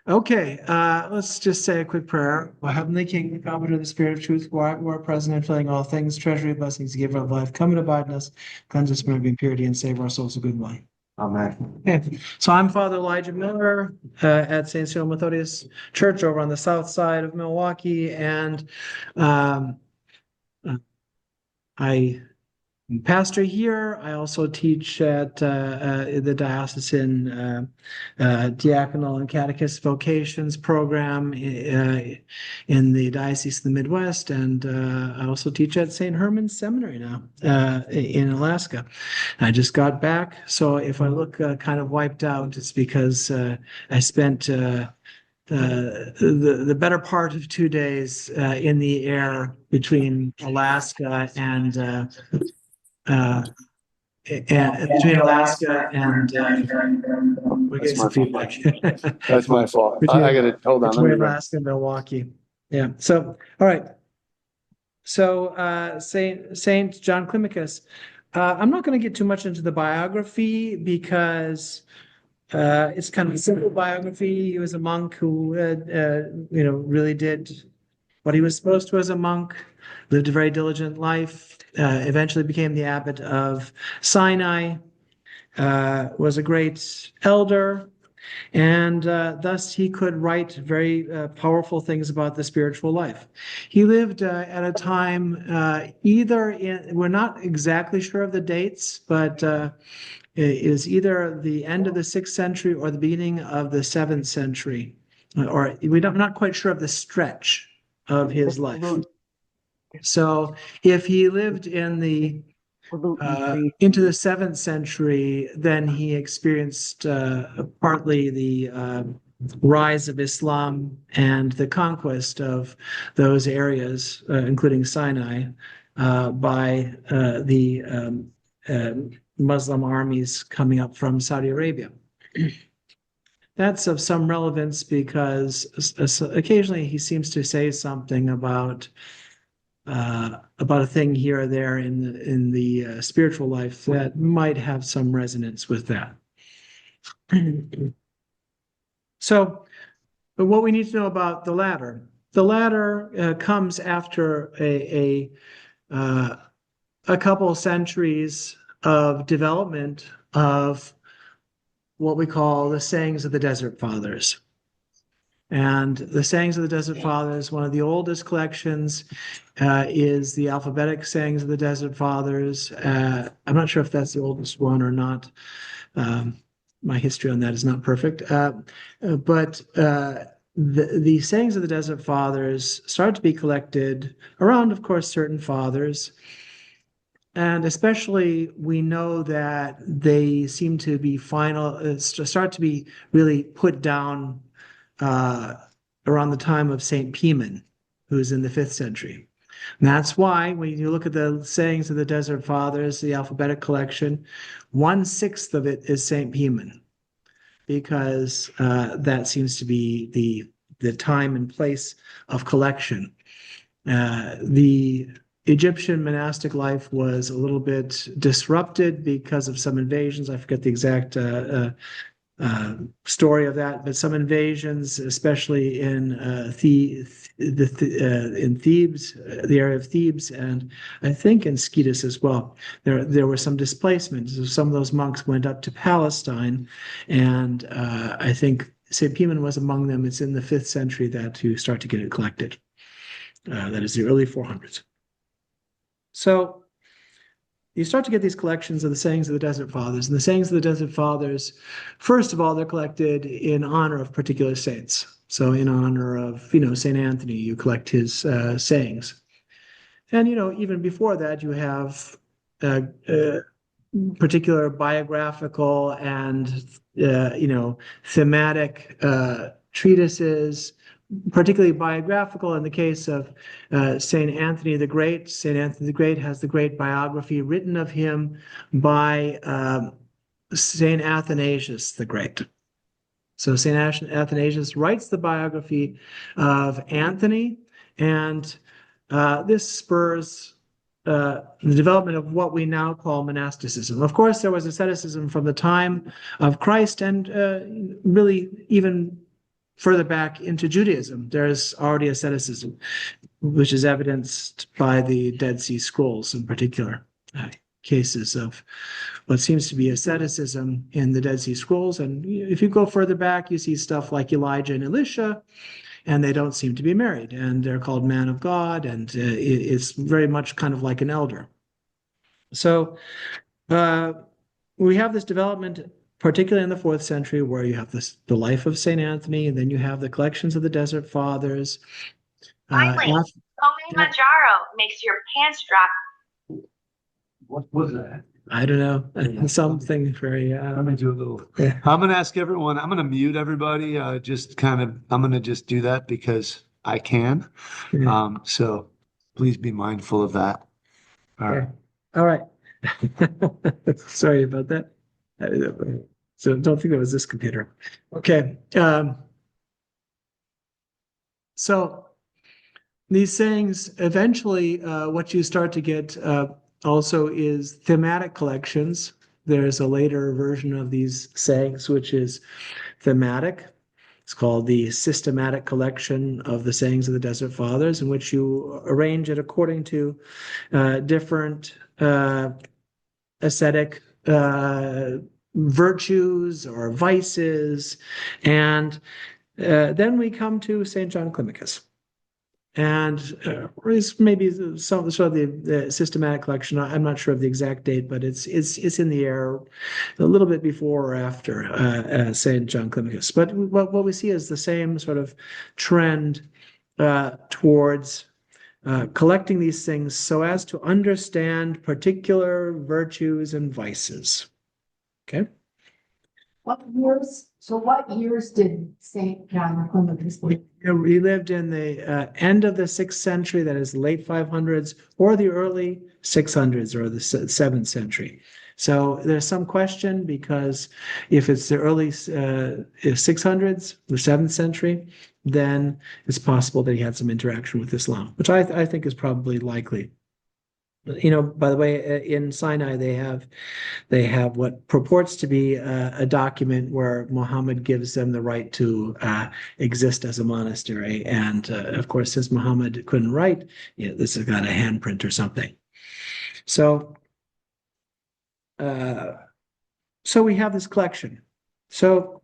Okay, let's just say a quick prayer. Our Heavenly King, come into the Spirit of truth, who are present and filling all things, treasury of blessings, giver of life, come and abide in us, cleanse us from every impurity, and save our souls a good life. Amen. Okay, so I'm Father Elijah Mueller at St. Cyril Methodius Church over on the south side of Milwaukee, and um, I pastor here. I also teach at the diocesan diaconal and catechist vocations program in the Diocese of the Midwest, and I also teach at St. Herman's Seminary now in Alaska. I just got back, so if I look kind of wiped out, it's because I spent the better part of 2 days in the air between Alaska uh, and between Alaska and we're getting That's my some fault. feedback. That's my fault. I between gotta hold on. Let between me write. Alaska and Milwaukee. Yeah. So all right. So Saint John Climacus. I'm not going to get too much into the biography because it's kind of a simple biography. He was a monk who really did what he was supposed to as a monk, lived a very diligent life, eventually became the abbot of Sinai, was a great elder, and thus he could write very powerful things about the spiritual life. He lived at a time we're not exactly sure of the dates, but it is either the end of the 6th century or the beginning of the 7th century, or I'm not quite sure of the stretch of his life. So if he lived into the 7th century, then he experienced partly the rise of Islam and the conquest of those areas, including Sinai, by the Muslim armies coming up from Saudi Arabia. That's of some relevance because occasionally he seems to say something about a thing here or there in the spiritual life that might have some resonance with that. So, but what we need to know about the latter comes after a couple centuries of development of what we call the sayings of the Desert Fathers. And the Sayings of the Desert Fathers, one of the oldest collections, is the alphabetic Sayings of the Desert Fathers. I'm not sure if that's the oldest one or not. My history on that is not perfect. But the Sayings of the Desert Fathers started to be collected around, of course, certain fathers. And especially, we know that they seem to be start to be really put down around the time of St. Piman, who's in the 5th century. And that's why when you look at the Sayings of the Desert Fathers, the alphabetic collection, 1/6 of it is St. Piman, because that seems to be the time and place of collection. The Egyptian monastic life was a little bit disrupted because of some invasions. I forget the exact story of that, but some invasions, especially in in Thebes, the area of Thebes, and I think in Scetis as well. There were some displacements. So some of those monks went up to Palestine, and I think St. Piman was among them. It's in the 5th century that you start to get it collected. That is the early 400s. So you start to get these collections of the Sayings of the Desert Fathers. And the Sayings of the Desert Fathers, first of all, they're collected in honor of particular saints. So in honor of, St. Anthony, you collect his sayings. And, even before that, you have particular biographical and, thematic treatises, particularly biographical in the case of St. Anthony the Great. St. Anthony the Great has the great biography written of him by St. Athanasius the Great. So St. Athanasius writes the biography of Anthony, and this spurs the development of what we now call monasticism. Of course, there was asceticism from the time of Christ, and really even further back into Judaism, there's already asceticism, which is evidenced by the Dead Sea Scrolls in particular, cases of what seems to be asceticism in the Dead Sea Scrolls. And if you go further back, you see stuff like Elijah and Elisha, and they don't seem to be married, and they're called man of God, and it's very much kind of like an elder. So we have this development, particularly in the 4th century, where you have the life of St. Anthony, and then you have the collections of the Desert Fathers. Finally, Manjaro makes your pants drop. What was that? I don't know. Something very. I'm gonna do a little. Yeah. I'm gonna ask everyone. I'm gonna mute everybody. I'm gonna just do that because I can. Yeah. So please be mindful of that. All right. All right. Sorry about that. So don't think that was this computer. Okay. So these sayings, eventually, what you start to get also is thematic collections. There's a later version of these sayings, which is thematic. It's called the Systematic Collection of the Sayings of the Desert Fathers, in which you arrange it according to different ascetic virtues or vices. And then we come to St. John Climacus. And maybe some sort of the systematic collection. I'm not sure of the exact date, but it's in the air a little bit before or after St. John Climacus. But what we see is the same sort of trend towards collecting these things so as to understand particular virtues and vices. Okay. What years did St. John Climacus live? He lived in the end of the 6th century, that is late 500s, or the early 600s, or the 7th century. So there's some question, because if it's the early 600s, the 7th century, then it's possible that he had some interaction with Islam, which I think is probably likely. By the way, in Sinai, they have what purports to be a document where Muhammad gives them the right to exist as a monastery. And of course, since Muhammad couldn't write, this has got a handprint or something. So we have this collection. So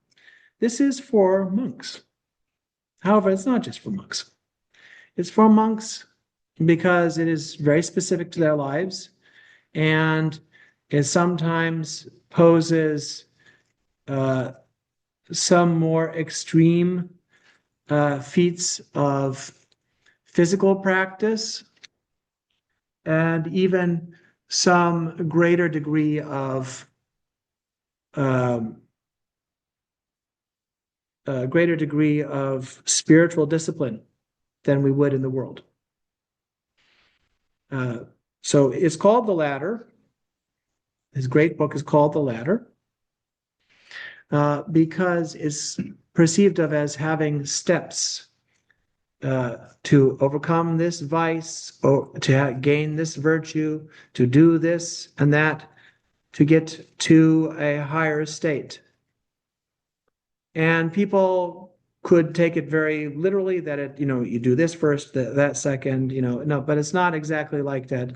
this is for monks. However, it's not just for monks. It's for monks because it is very specific to their lives, and it sometimes poses some more extreme feats of physical practice, and even some greater degree of spiritual discipline than we would in the world. So it's called The Ladder. His great book is called The Ladder because it's perceived of as having steps to overcome this vice, or to gain this virtue, to do this and that, to get to a higher state. And people could take it very literally that you do this first, that second, no, but it's not exactly like that.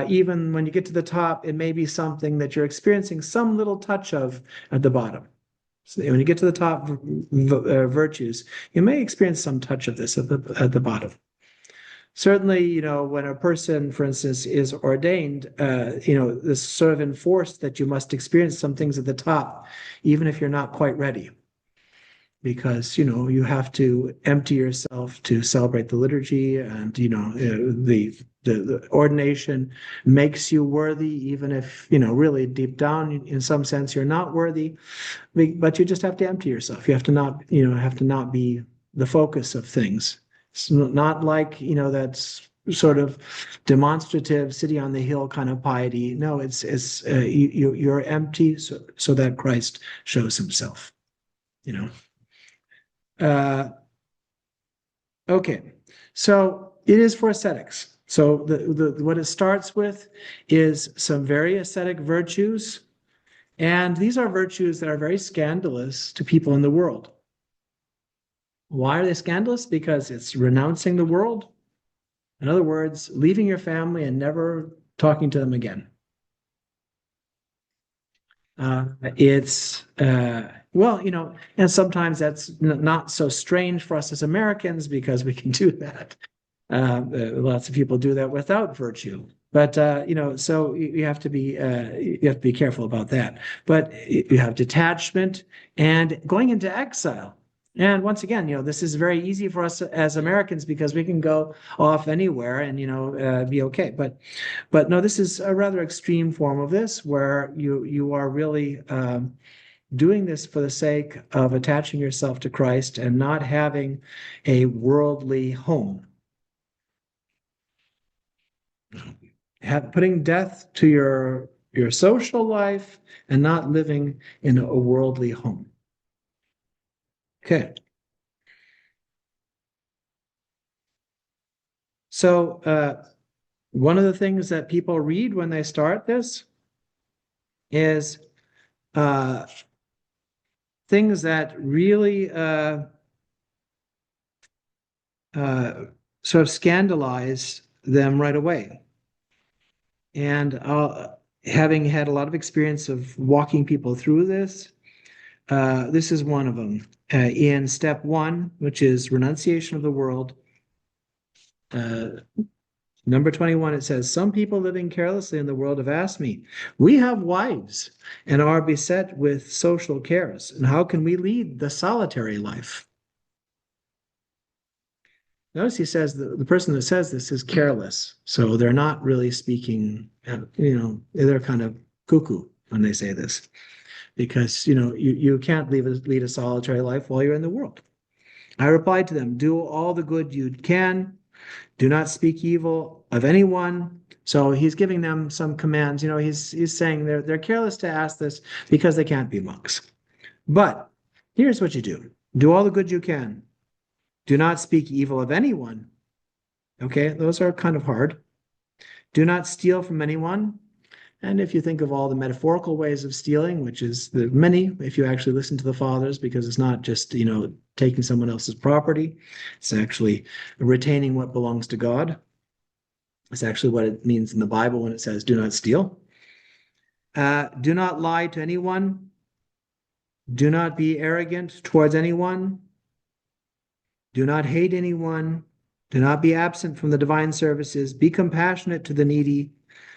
Even when you get to the top, it may be something that you're experiencing some little touch of at the bottom. So when you get to the top virtues, you may experience some touch of this at the bottom. Certainly, when a person, for instance, is ordained, this sort of enforced that you must experience some things at the top, even if you're not quite ready. Because you have to empty yourself to celebrate the liturgy, and the ordination makes you worthy, even if really deep down in some sense you're not worthy. But you just have to empty yourself. You have to not be the focus of things. It's not like that's sort of demonstrative city on the hill kind of piety. No, it's you're empty so that Christ shows himself. Okay, so it is for ascetics. So what it starts with is some very ascetic virtues, and these are virtues that are very scandalous to people in the world. Why are they scandalous? Because it's renouncing the world. In other words, leaving your family and never talking to them again. It's well, and sometimes that's not so strange for us as Americans because we can do that. Lots of people do that without virtue, but so you have to be careful about that. But you have detachment and going into exile. And once again, this is very easy for us as Americans because we can go off anywhere and be okay. But no, this is a rather extreme form of this where you are really doing this for the sake of attaching yourself to Christ and not having a worldly home. Putting death to your social life and not living in a worldly home. Okay. So one of the things that people read when they start this is things that really sort of scandalize them right away. And having had a lot of experience of walking people through this, this is one of them. In step 1, which is renunciation of the world, number 21, it says, some people living carelessly in the world have asked me, we have wives and are beset with social cares, and how can we lead the solitary life? Notice he says the person that says this is careless. So they're not really speaking, they're kind of cuckoo when they say this. Because, you can't lead a solitary life while you're in the world. I replied to them, do all the good you can. Do not speak evil of anyone. So he's giving them some commands. He's saying they're careless to ask this because they can't be monks. But here's what you do. Do all the good you can. Do not speak evil of anyone. Okay, those are kind of hard. Do not steal from anyone. And if you think of all the metaphorical ways of stealing, which is the many, if you actually listen to the fathers, because it's not just, taking someone else's property, it's actually retaining what belongs to God. It's actually what it means in the Bible when it says, do not steal. Do not lie to anyone. Do not be arrogant towards anyone. Do not hate anyone. Do not be absent from the divine services. Be compassionate to the needy.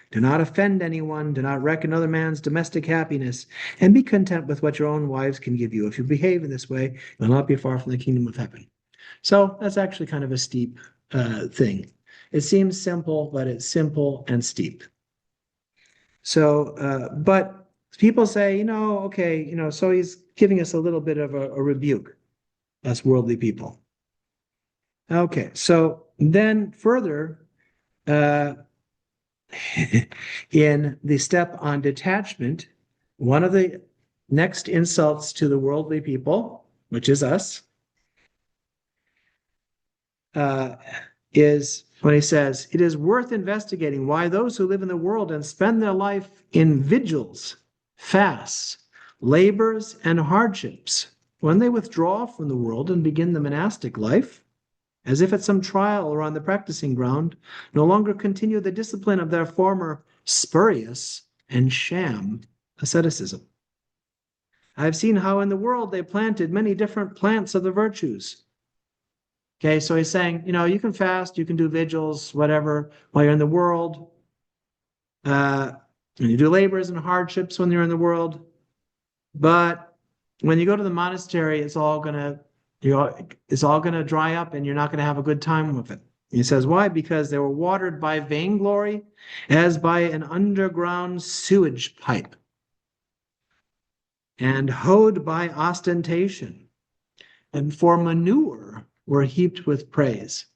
Do not offend anyone. Do not wreck another man's domestic happiness. And be content with what your own wives can give you. If you behave in this way, you'll not be far from the kingdom of heaven. So that's actually kind of a steep thing. It seems simple, but it's simple and steep. So, but people say, okay, so he's giving us a little bit of a rebuke, us worldly people. Okay, so then further, in the step on detachment, one of the next insults to the worldly people, which is us, is when he says, it is worth investigating why those who live in the world and spend their life in vigils, fasts, labors, and hardships, when they withdraw from the world and begin the monastic life, as if at some trial or on the practicing ground, no longer continue the discipline of their former spurious and sham asceticism. I have seen how in the world they planted many different plants of the virtues. Okay, so he's saying, you can fast, you can do vigils, whatever, while you're in the world. And you do labors and hardships when you're in the world. But when you go to the monastery, it's all going to dry up and you're not going to have a good time with it. He says, why? Because they were watered by vainglory as by an underground sewage pipe and hoed by ostentation, and for manure were heaped with praise.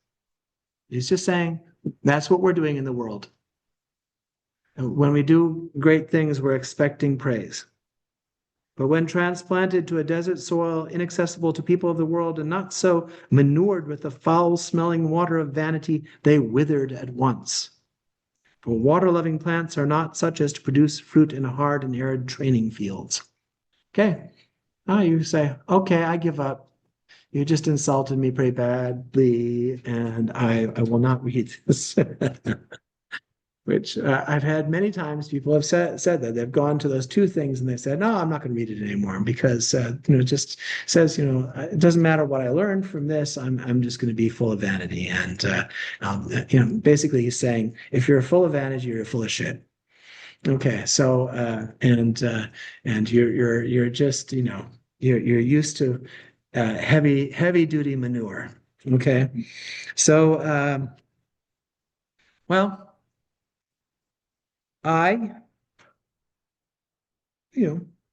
He's just saying that's what we're doing in the world. When we do great things, we're expecting praise. But when transplanted to a desert soil inaccessible to people of the world and not so manured with the foul-smelling water of vanity, they withered at once. For water-loving plants are not such as to produce fruit in hard and arid training fields. Okay, now you say, okay, I give up. You just insulted me pretty badly, and I will not read this. Which I've had many times. People have said that they've gone to those two things and they said, "No, I'm not going to read it anymore because it just says it doesn't matter what I learned from this. I'm just going to be full of vanity." And basically, he's saying, if you're full of vanity, you're full of shit. Okay, so and you're just you're used to heavy duty manure. Okay, so well. I,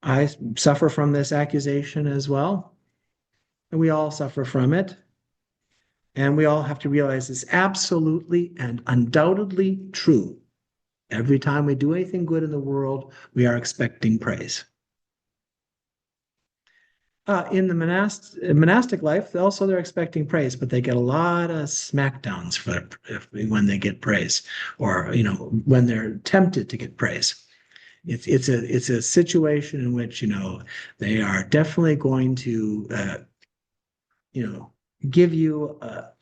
I suffer from this accusation as well. And we all suffer from it. And we all have to realize it's absolutely and undoubtedly true. Every time we do anything good in the world, we are expecting praise. In the monastic life, also they're expecting praise, but they get a lot of smackdowns when they get praise, or when they're tempted to get praise. It's a situation in which they are definitely going to give you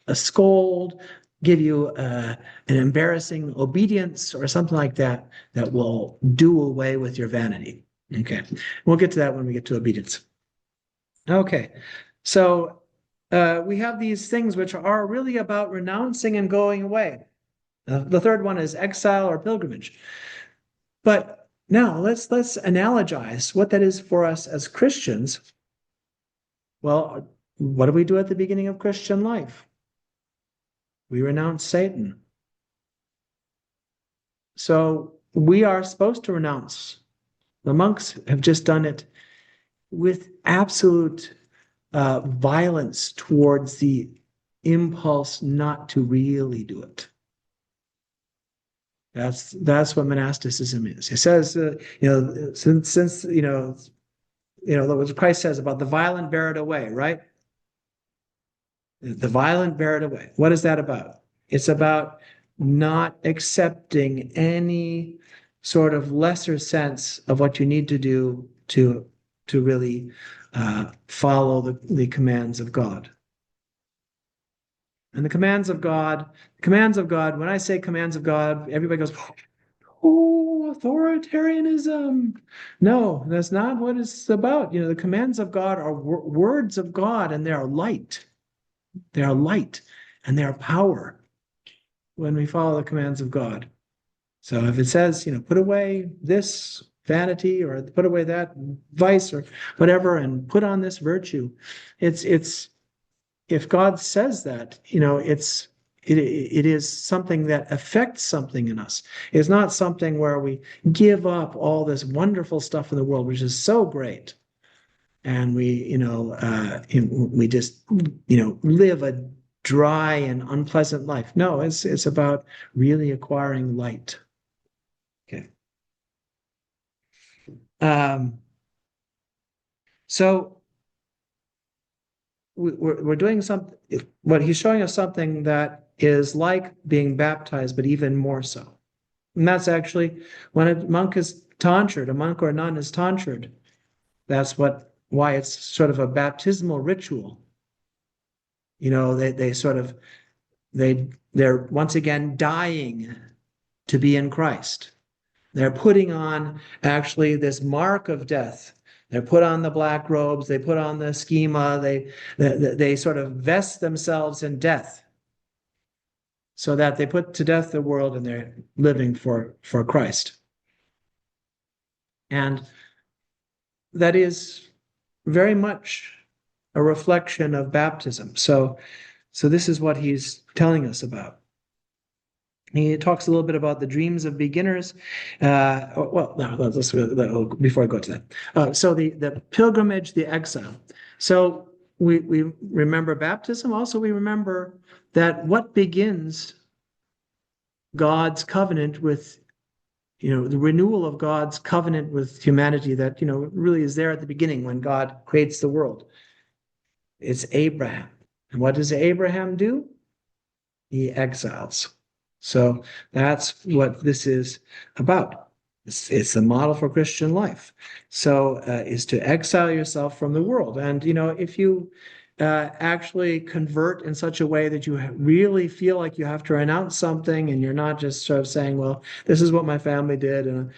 a scold, give you an embarrassing obedience or something like that will do away with your vanity. Okay, we'll get to that when we get to obedience. Okay, so we have these things which are really about renouncing and going away. The third one is exile or pilgrimage. But now let's analogize what that is for us as Christians. Well, what do we do at the beginning of Christian life? We renounce Satan. So we are supposed to renounce. The monks have just done it with absolute violence towards the impulse not to really do it. That's what monasticism is. It says, since what Christ says about the violent bear it away, right? The violent bear it away. What is that about? It's about not accepting any sort of lesser sense of what you need to do to really follow the commands of God. And the commands of God, when I say commands of God, everybody goes, oh, authoritarianism. No, that's not what it's about. The commands of God are words of God, and they are light. They are light, and they are power when we follow the commands of God. So if it says, put away this vanity or put away that vice or whatever and put on this virtue, it's if God says that, it is something that affects something in us. It's not something where we give up all this wonderful stuff in the world, which is so great, and we just live a dry and unpleasant life. No, it's about really acquiring light. Okay. So we're doing something. What he's showing us something that is like being baptized, but even more so. And that's actually when a monk is tonsured, a monk or a nun is tonsured. That's why it's sort of a baptismal ritual. They're once again dying to be in Christ. They're putting on actually this mark of death. They put on the black robes, they put on the schema, they sort of vest themselves in death so that they put to death the world and they're living for Christ. And that is very much a reflection of baptism. So this is what he's telling us about. He talks a little bit about the dreams of beginners. Before I go to that. So the pilgrimage, the exile. So we remember baptism. Also, we remember that what begins God's covenant with, the renewal of God's covenant with humanity that, really is there at the beginning when God creates the world. It's Abraham. And what does Abraham do? He exiles. So that's what this is about. It's the model for Christian life. So is to exile yourself from the world. And if you actually convert in such a way that you really feel like you have to renounce something, and you're not just sort of saying, well, this is what my family did, and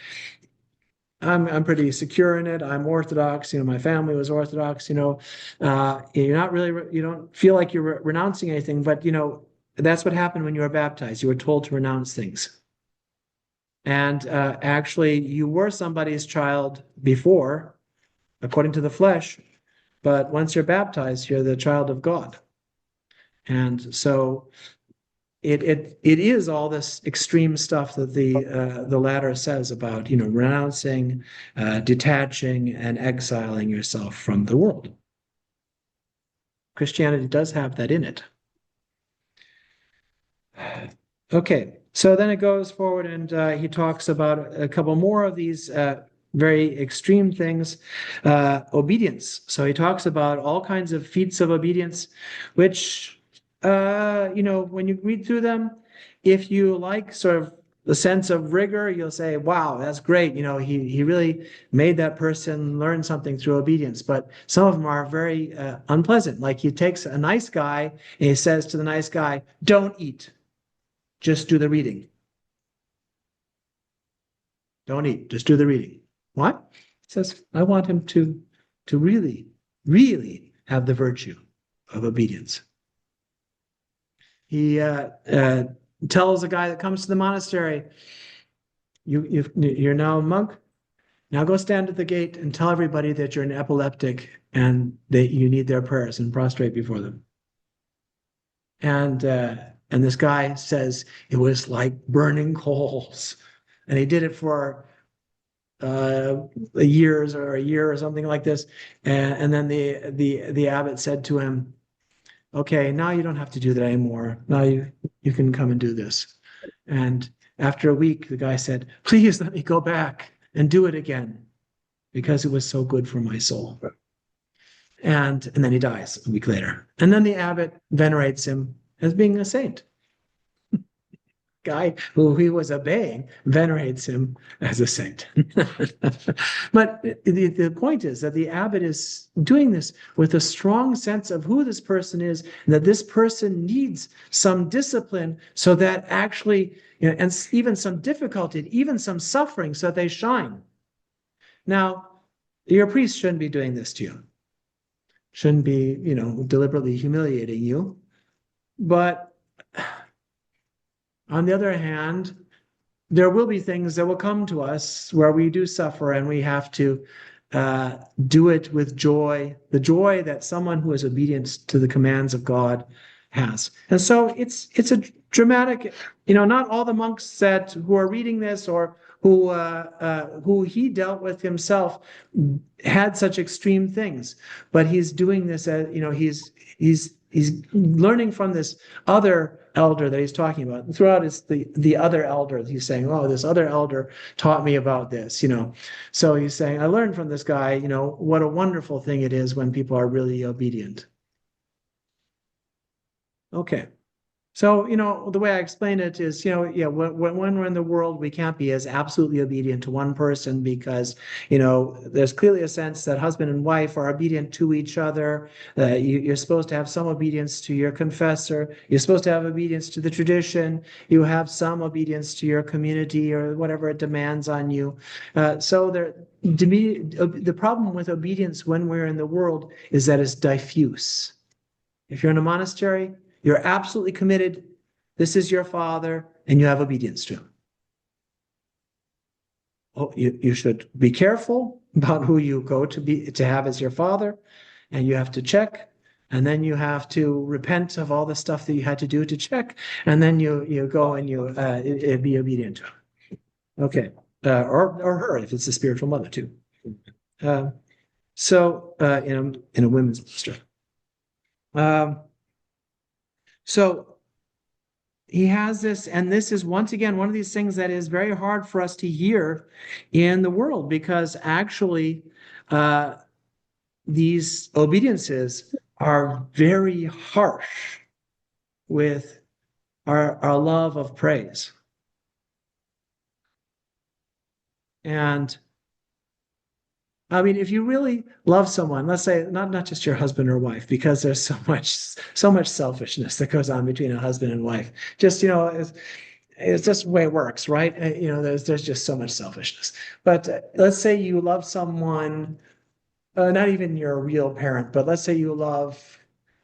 I'm pretty secure in it. I'm Orthodox, my family was Orthodox, you're not really, you don't feel like you're renouncing anything, but that's what happened when you were baptized. You were told to renounce things. And actually, you were somebody's child before, according to the flesh, but once you're baptized, you're the child of God. And so it is all this extreme stuff that the latter says about renouncing, detaching, and exiling yourself from the world. Christianity does have that in it. Okay, so then it goes forward and he talks about a couple more of these very extreme things. Obedience. So he talks about all kinds of feats of obedience, which, when you read through them, if you like sort of the sense of rigor, you'll say, wow, that's great. He really made that person learn something through obedience. But some of them are very unpleasant. Like he takes a nice guy and he says to the nice guy, don't eat. Just do the reading. Don't eat. Just do the reading. What? He says, I want him to really, really have the virtue of obedience. He tells a guy that comes to the monastery, you're now a monk. Now go stand at the gate and tell everybody that you're an epileptic and that you need their prayers and prostrate before them. And this guy says it was like burning coals. And he did it for a year or something like this. And then the abbot said to him, okay, now you don't have to do that anymore. Now you can come and do this. And after a week, the guy said, please let me go back and do it again because it was so good for my soul. And then he dies a week later. And then the abbot venerates him as being a saint. Guy who he was obeying venerates him as a saint. But the point is that the abbot is doing this with a strong sense of who this person is, and that this person needs some discipline so that actually, and even some difficulty, even some suffering, so that they shine. Now, your priest shouldn't be doing this to you. Shouldn't be, deliberately humiliating you. But on the other hand, there will be things that will come to us where we do suffer and we have to do it with joy, the joy that someone who is obedient to the commands of God has. And so it's a dramatic, not all the monks who are reading this or who he dealt with himself had such extreme things, but he's doing this as, he's learning from this other elder that he's talking about. And throughout it's the other elder. He's saying, oh, this other elder taught me about this, So he's saying, I learned from this guy, what a wonderful thing it is when people are really obedient. Okay. So, the way I explain it is, when we're in the world, we can't be as absolutely obedient to one person because, there's clearly a sense that husband and wife are obedient to each other. You're supposed to have some obedience to your confessor. You're supposed to have obedience to the tradition. You have some obedience to your community or whatever it demands on you. To me, the problem with obedience when we're in the world is that it's diffuse. If you're in a monastery, you're absolutely committed. This is your father, and you have obedience to him. Oh, you should be careful about who you go to have as your father, and you have to check, and then you have to repent of all the stuff that you had to do to check, and then you go and you be obedient to him. Okay, or her if it's a spiritual mother too. In a women's ministry. So he has this, and this is once again one of these things that is very hard for us to hear in the world because actually these obediences are very harsh with our love of praise. And I mean, if you really love someone, let's say not just your husband or wife, because there's so much selfishness that goes on between a husband and wife. Just, it's just the way it works, right? There's just so much selfishness. But let's say you love someone, not even your real parent, but let's say you love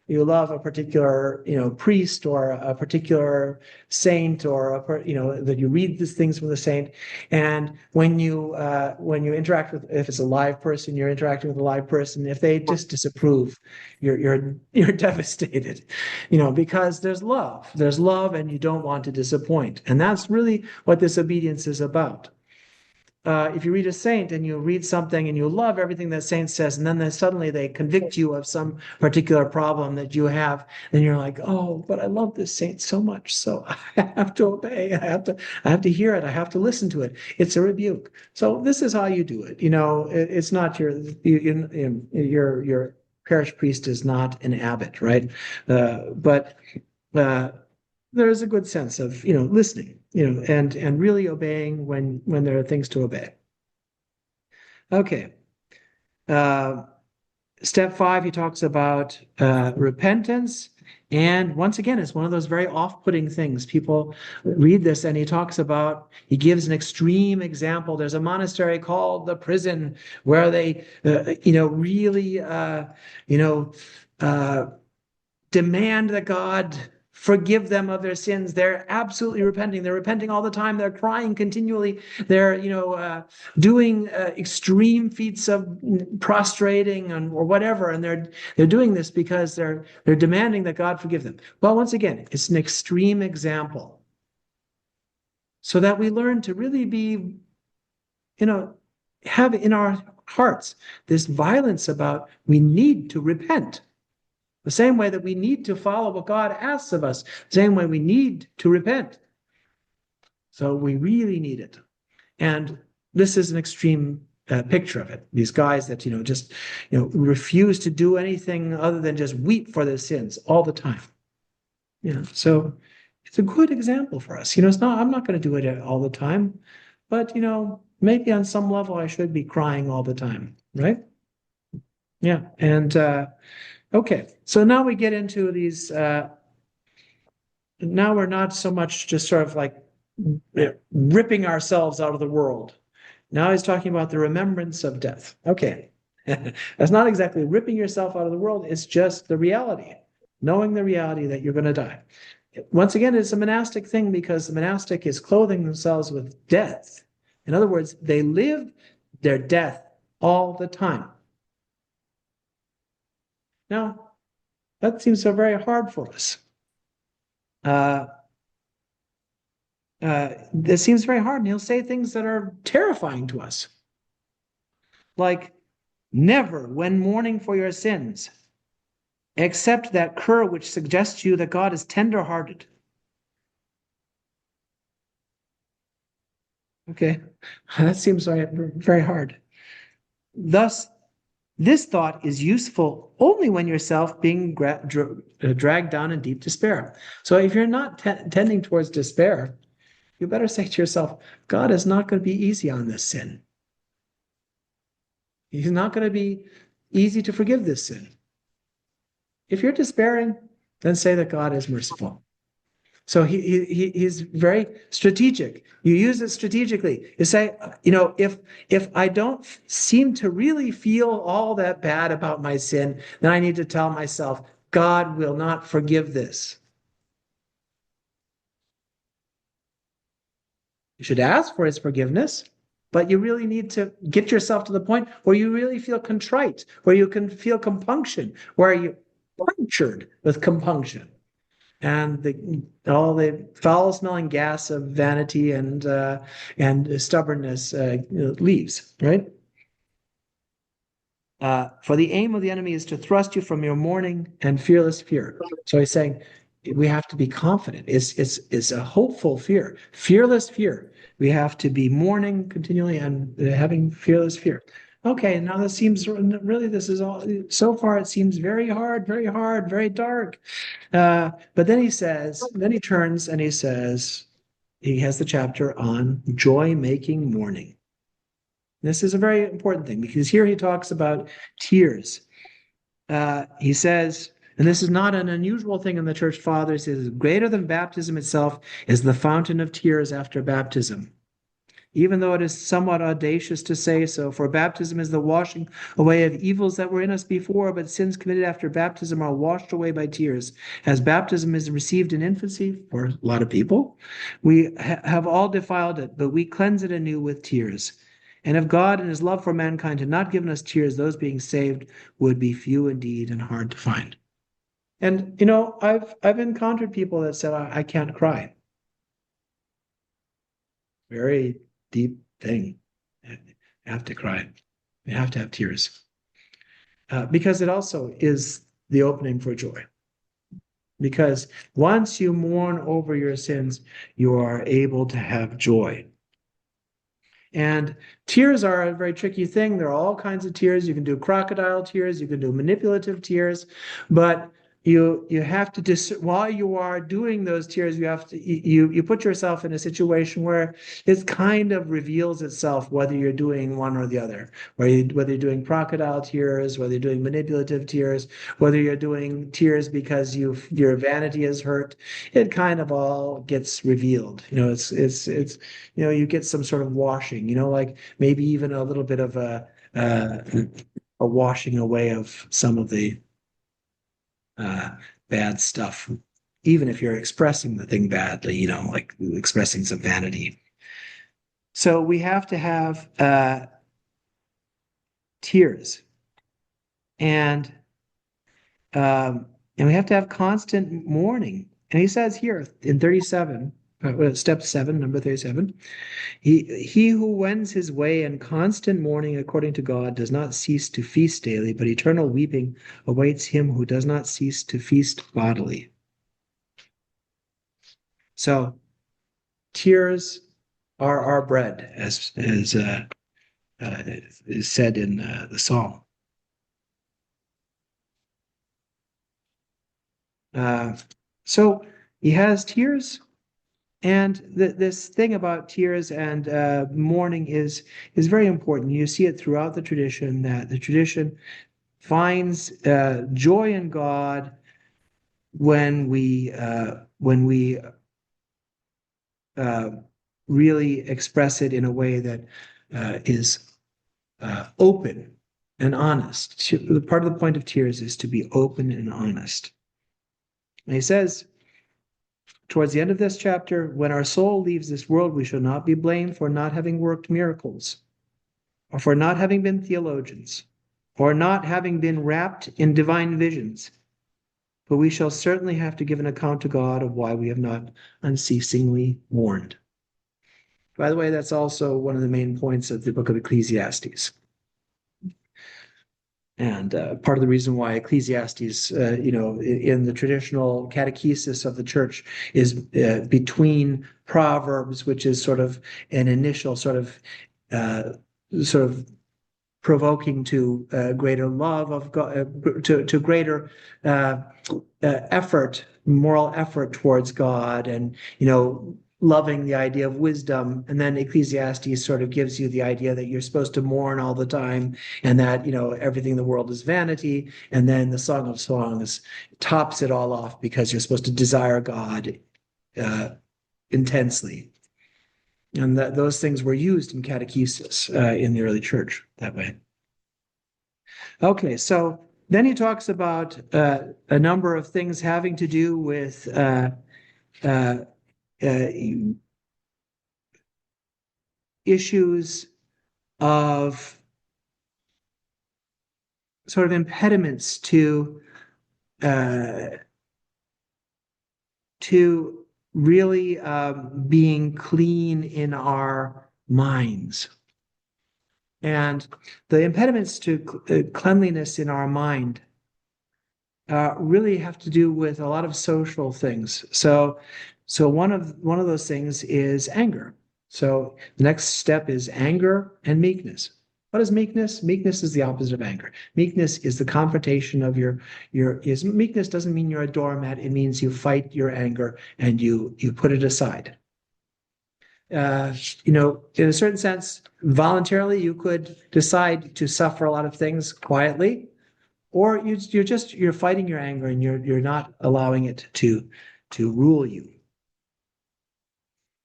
a particular, priest or a particular saint or that you read these things from the saint. And when you interact with, if it's a live person, you're interacting with a live person, if they just disapprove, you're devastated, because there's love and you don't want to disappoint. And that's really what this obedience is about. If you read a saint and you read something and you love everything that saint says, and then suddenly they convict you of some particular problem that you have, then you're like, oh, but I love this saint so much, so I have to obey. I have to hear it. I have to listen to it. It's a rebuke. So this is how you do it. It's not your parish priest is not an abbot, right? But there's a good sense of listening, and really obeying when there are things to obey. Okay. Step 5, he talks about repentance, and once again, it's one of those very off-putting things. People read this, and he gives an extreme example. There's a monastery called the Prison where they really demand that God forgive them of their sins. They're absolutely repenting. They're repenting all the time. They're crying continually. They're, doing extreme feats of prostrating or whatever. And they're doing this because they're demanding that God forgive them. Well, once again, it's an extreme example so that we learn to really be, have in our hearts this violence about we need to repent. The same way that we need to follow what God asks of us, the same way we need to repent. So we really need it. And this is an extreme picture of it. These guys that, just, refuse to do anything other than just weep for their sins all the time. So it's a good example for us. I'm not going to do it all the time, but, maybe on some level I should be crying all the time, right? Yeah. And, okay, so now we get into these. Now we're not so much just sort of like ripping ourselves out of the world. Now he's talking about the remembrance of death. Okay, that's not exactly ripping yourself out of the world. It's just the reality, knowing the reality that you're going to die. Once again, it's a monastic thing because the monastic is clothing themselves with death. In other words, they live their death all the time. Now, that seems so very hard for us. This seems very hard, and he'll say things that are terrifying to us. Like, never, when mourning for your sins, accept that cur which suggests to you that God is tender-hearted. Okay, that seems very, very hard. Thus, this thought is useful only when yourself being dragged down in deep despair. So if you're not tending towards despair, you better say to yourself, God is not going to be easy on this sin. He's not going to be easy to forgive this sin. If you're despairing, then say that God is merciful. So he's very strategic. You use it strategically. You say, if I don't seem to really feel all that bad about my sin, then I need to tell myself, God will not forgive this. You should ask for his forgiveness, but you really need to get yourself to the point where you really feel contrite, where you can feel compunction, where you're punctured with compunction. And all the foul-smelling gas of vanity and stubbornness leaves, right? For the aim of the enemy is to thrust you from your mourning and fearless fear. So he's saying we have to be confident. It's a hopeful fear, fearless fear. We have to be mourning continually and having fearless fear. Okay, now this seems really, this is all, so far it seems very hard, very dark. But then he turns and he says, he has the chapter on joy-making mourning. This is a very important thing because here he talks about tears. He says, and this is not an unusual thing in the church fathers, is greater than baptism itself is the fountain of tears after baptism. Even though it is somewhat audacious to say so, for baptism is the washing away of evils that were in us before, but sins committed after baptism are washed away by tears. As baptism is received in infancy for a lot of people, we have all defiled it, but we cleanse it anew with tears. And if God in his love for mankind had not given us tears, those being saved would be few indeed and hard to find. And I've encountered people that said, I can't cry. Very deep thing. You have to cry. You have to have tears. Because it also is the opening for joy. Because once you mourn over your sins, you are able to have joy. And tears are a very tricky thing. There are all kinds of tears. You can do crocodile tears, you can do manipulative tears, but you have to while you are doing those tears, you have to you put yourself in a situation where it kind of reveals itself whether you're doing one or the other, whether you're doing crocodile tears, whether you're doing manipulative tears, whether you're doing tears because your vanity is hurt. It kind of all gets revealed. It's you get some sort of washing. Like maybe even a little bit of a washing away of some of the bad stuff, even if you're expressing the thing badly, like expressing some vanity. So we have to have tears, and we have to have constant mourning. And he says here in 37, step 7, number 37, he who wends his way in constant mourning according to God does not cease to feast daily, but eternal weeping awaits him who does not cease to feast bodily. So tears are our bread, as is said in the psalm. So he has tears. And this thing about tears and mourning is very important. You see it throughout the tradition, that the tradition finds joy in God when we really express it in a way that is open and honest. Part of the point of tears is to be open and honest. And he says, towards the end of this chapter, when our soul leaves this world, we shall not be blamed for not having worked miracles, or for not having been theologians, or not having been wrapped in divine visions. But we shall certainly have to give an account to God of why we have not unceasingly mourned. By the way, that's also one of the main points of the book of Ecclesiastes. And part of the reason why Ecclesiastes, in the traditional catechesis of the church, is between Proverbs, which is sort of an initial sort of provoking to greater love of God, to greater effort, moral effort towards God, and loving the idea of wisdom. And then Ecclesiastes sort of gives you the idea that you're supposed to mourn all the time, and that everything in the world is vanity. And then the Song of Songs tops it all off, because you're supposed to desire God intensely. And those things were used in catechesis in the early church that way. Okay, so then he talks about a number of things having to do with issues of sort of impediments to really being clean in our minds. And the impediments to cleanliness in our mind really have to do with a lot of social things. So one of those things is anger. So the next step is anger and meekness. What is meekness? Meekness is the opposite of anger. Meekness is the confrontation of meekness doesn't mean you're a doormat. It means you fight your anger and you put it aside. In a certain sense, voluntarily, you could decide to suffer a lot of things quietly, or you're fighting your anger and you're not allowing it to rule you.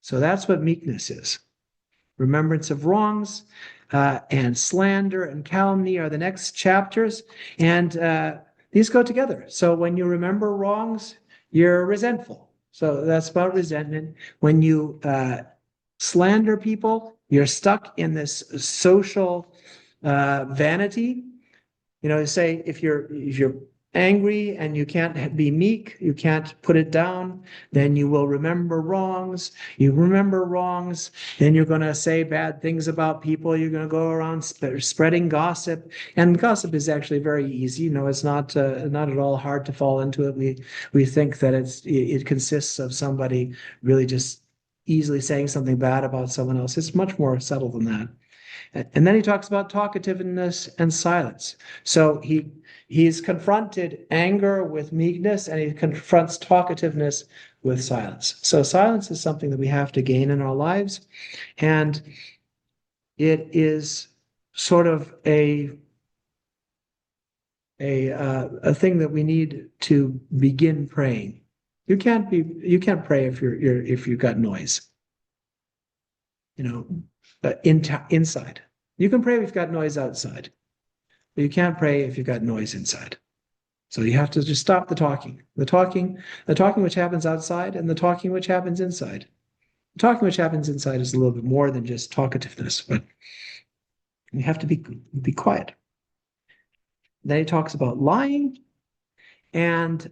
So that's what meekness is. Remembrance of wrongs, and slander and calumny are the next chapters, and these go together. So when you remember wrongs, you're resentful. So that's about resentment. When you slander people, you're stuck in this social vanity. Say if you're angry and you can't be meek, you can't put it down, then you will remember wrongs. You remember wrongs, then you're going to say bad things about people. You're going to go around spreading gossip, and gossip is actually very easy. It's not at all hard to fall into it. We think that it consists of somebody really just easily saying something bad about someone else. It's much more subtle than that. And then he talks about talkativeness and silence. So he's confronted anger with meekness, and he confronts talkativeness with silence. So silence is something that we have to gain in our lives, and it is sort of a thing that we need to begin praying. You can't pray if you've got noise. Inside. You can pray if you've got noise outside, but you can't pray if you've got noise inside. So you have to just stop the talking which happens outside, and the talking which happens inside. The talking which happens inside is a little bit more than just talkativeness, but you have to be quiet. Then he talks about lying, and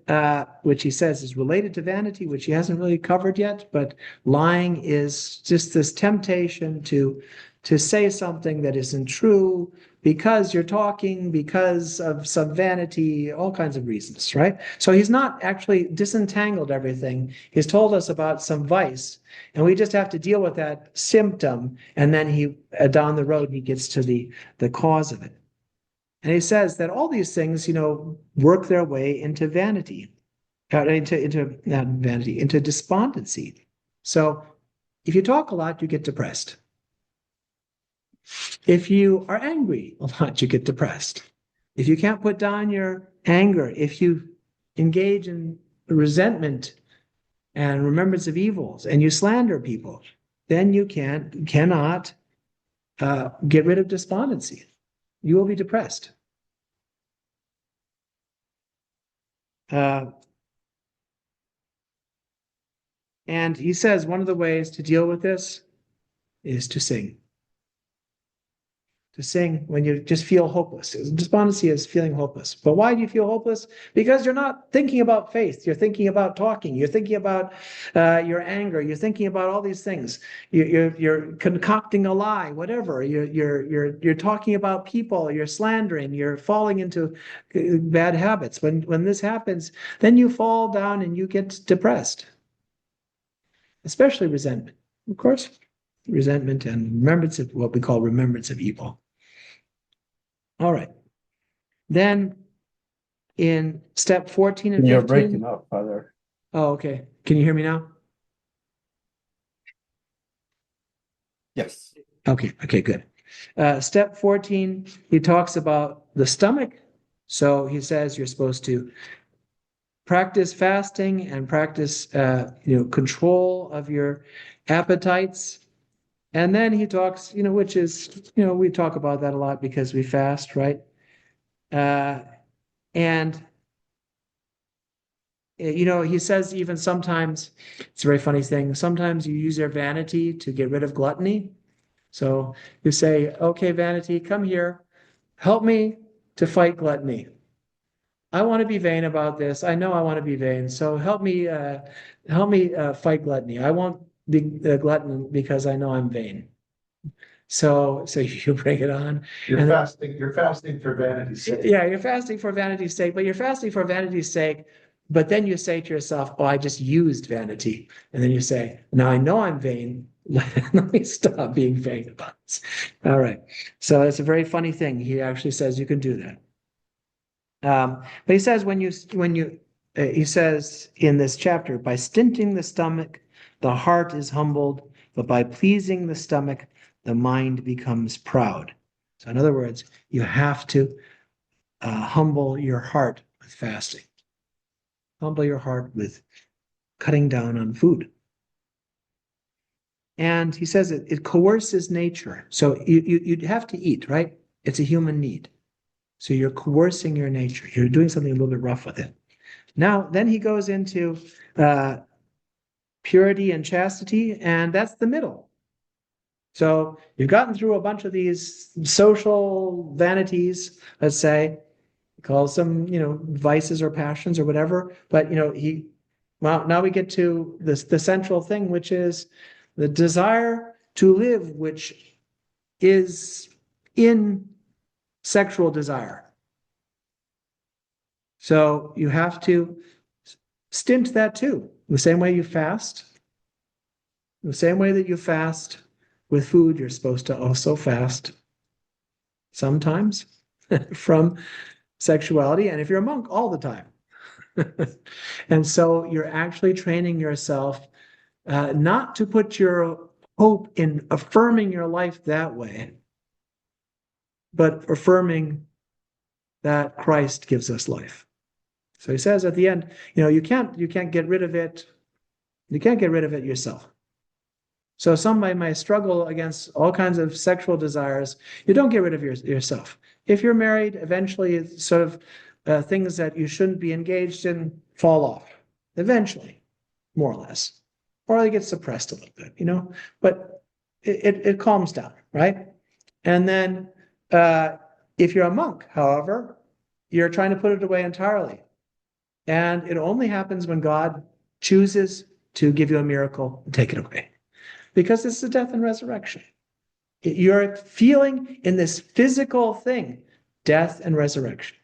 which he says is related to vanity, which he hasn't really covered yet. But lying is just this temptation to say something that isn't true because you're talking, because of some vanity, all kinds of reasons, right? So he's not actually disentangled everything. He's told us about some vice, and we just have to deal with that symptom, and then down the road he gets to the cause of it. And he says that all these things, work their way into vanity, into not vanity, into despondency. So if you talk a lot, you get depressed. If you are angry a lot, you get depressed. If you can't put down your anger, if you engage in resentment and remembrance of evils, and you slander people, then you cannot get rid of despondency. You will be depressed. And he says one of the ways to deal with this is to sing. To sing when you just feel hopeless. Despondency is feeling hopeless. But why do you feel hopeless? Because you're not thinking about faith. You're thinking about talking. You're thinking about your anger. You're thinking about all these things. You're concocting a lie, whatever. You're talking about people. You're slandering. You're falling into bad habits. When this happens, then you fall down and you get depressed. Especially resentment, of course. Resentment and remembrance of what we call remembrance of evil. All right. Then in step 14 and 15. You're breaking up, Father. Oh, okay. Can you hear me now? Yes. Okay, good. Step 14, he talks about the stomach. So he says you're supposed to practice fasting and practice control of your appetites. And then he talks, which is, we talk about that a lot because we fast, right? And he says even sometimes, it's a very funny thing, sometimes you use your vanity to get rid of gluttony. So you say, okay, vanity, come here, help me to fight gluttony. I want to be vain about this. I know I want to be vain. So help me fight gluttony. I won't be a glutton because I know I'm vain. So you bring it on. You're fasting for vanity's sake. Yeah, you're fasting for vanity's sake, but you're fasting for vanity's sake. But then you say to yourself, oh, I just used vanity. And then you say, now I know I'm vain. Let me stop being vain about this. All right. So it's a very funny thing. He actually says you can do that. But he says he says in this chapter, by stinting the stomach, the heart is humbled, but by pleasing the stomach, the mind becomes proud. So in other words, you have to humble your heart with fasting. Humble your heart with cutting down on food. And he says it coerces nature. So you'd have to eat, right? It's a human need. So you're coercing your nature. You're doing something a little bit rough with it. Now, then he goes into purity and chastity, and that's the middle. So you've gotten through a bunch of these social vanities, let's say, call some, vices or passions or whatever. But, now we get to the central thing, which is the desire to live, which is in sexual desire. So you have to stint that too. The same way you fast, the same way that you fast with food, you're supposed to also fast sometimes from sexuality. And if you're a monk, all the time. And so you're actually training yourself not to put your hope in affirming your life that way, but affirming that Christ gives us life. So he says at the end, you can't get rid of it. You can't get rid of it yourself. So somebody might struggle against all kinds of sexual desires. You don't get rid of yourself. If you're married, eventually sort of things that you shouldn't be engaged in fall off. Eventually, more or less. Or they get suppressed a little bit, but it calms down, right? And then if you're a monk, however, you're trying to put it away entirely. And it only happens when God chooses to give you a miracle and take it away. Because it's the death and resurrection. You're feeling in this physical thing, death and resurrection.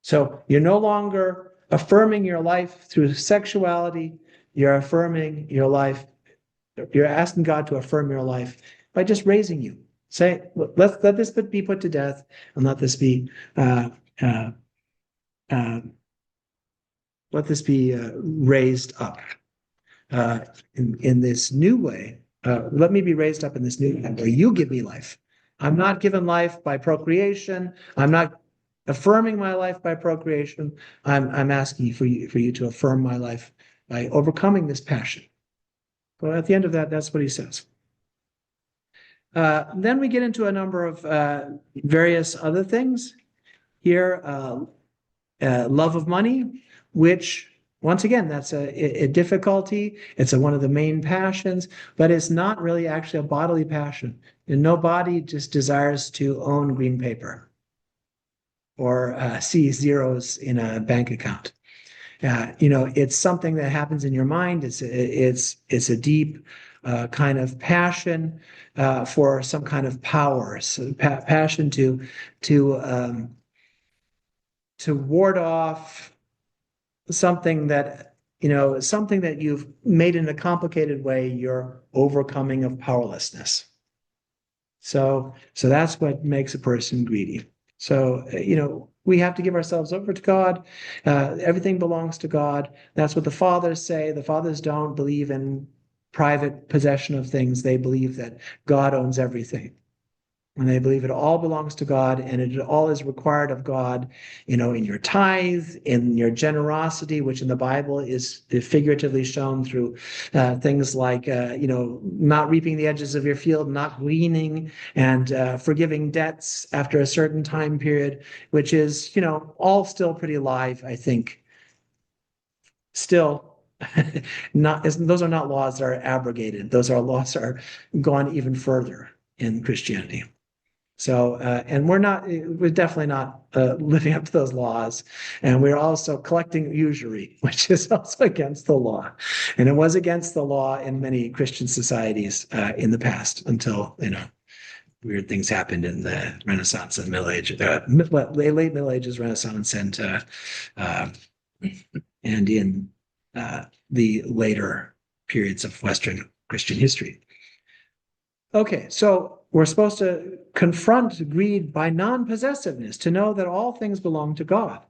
So you're no longer affirming your life through sexuality. You're affirming your life. You're asking God to affirm your life by just raising you. Say, let this be put to death, and let this be raised up in this new way. Let me be raised up in this new way where you give me life. I'm not given life by procreation. I'm not affirming my life by procreation. I'm asking for you to affirm my life by overcoming this passion. But at the end of that, that's what he says. Then we get into a number of various other things here. Love of money, which once again, that's a difficulty. It's one of the main passions, but it's not really actually a bodily passion. And no body just desires to own green paper or see zeros in a bank account. It's something that happens in your mind. It's a deep kind of passion for some kind of power, so passion to ward off something that you've made in a complicated way, your overcoming of powerlessness. So that's what makes a person greedy. So, we have to give ourselves over to God. Everything belongs to God. That's what the fathers say. The fathers don't believe in private possession of things. They believe that God owns everything. And they believe it all belongs to God, and it all is required of God, in your tithe, in your generosity, which in the Bible is figuratively shown through things like, not reaping the edges of your field, not gleaning, and forgiving debts after a certain time period, which is, all still pretty alive, I think. Still, those are not laws that are abrogated. Those are laws that are gone even further in Christianity. So, and we're definitely not living up to those laws. And we're also collecting usury, which is also against the law. And it was against the law in many Christian societies in the past until, weird things happened in the Renaissance and Middle Age, late Middle Ages, Renaissance, and in the later periods of Western Christian history. Okay, so we're supposed to confront greed by non-possessiveness, to know that all things belong to God.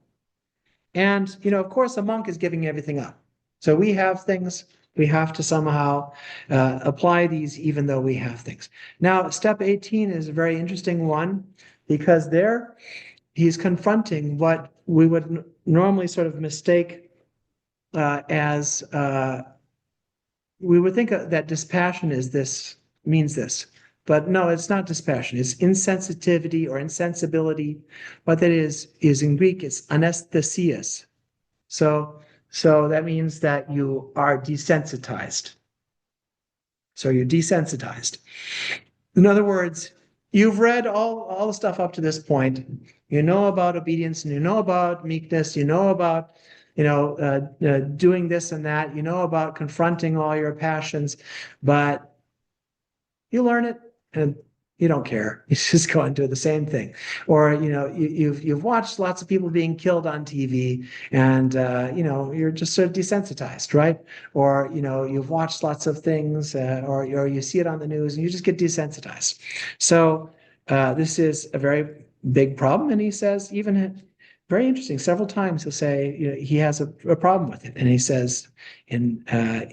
And, of course, a monk is giving everything up. So we have things We have to somehow apply these even though we have things. Now, step 18 is a very interesting one because there he's confronting what we would normally sort of mistake as we would think that dispassion means this, but no, it's not dispassion. It's insensitivity or insensibility. What that is in Greek, it's anesthesias. So that means that you are desensitized. So you're desensitized. In other words, you've read all the stuff up to this point. You know about obedience, and you know about meekness. You know about doing this and that. You know about confronting all your passions, but you learn it and you don't care. You just go and do the same thing. Or you've watched lots of people being killed on TV, and you're just sort of desensitized, right? Or you've watched lots of things, or you see it on the news, and you just get desensitized. So this is a very big problem, and he says even. Very interesting. Several times he'll say he has a problem with it, and he says in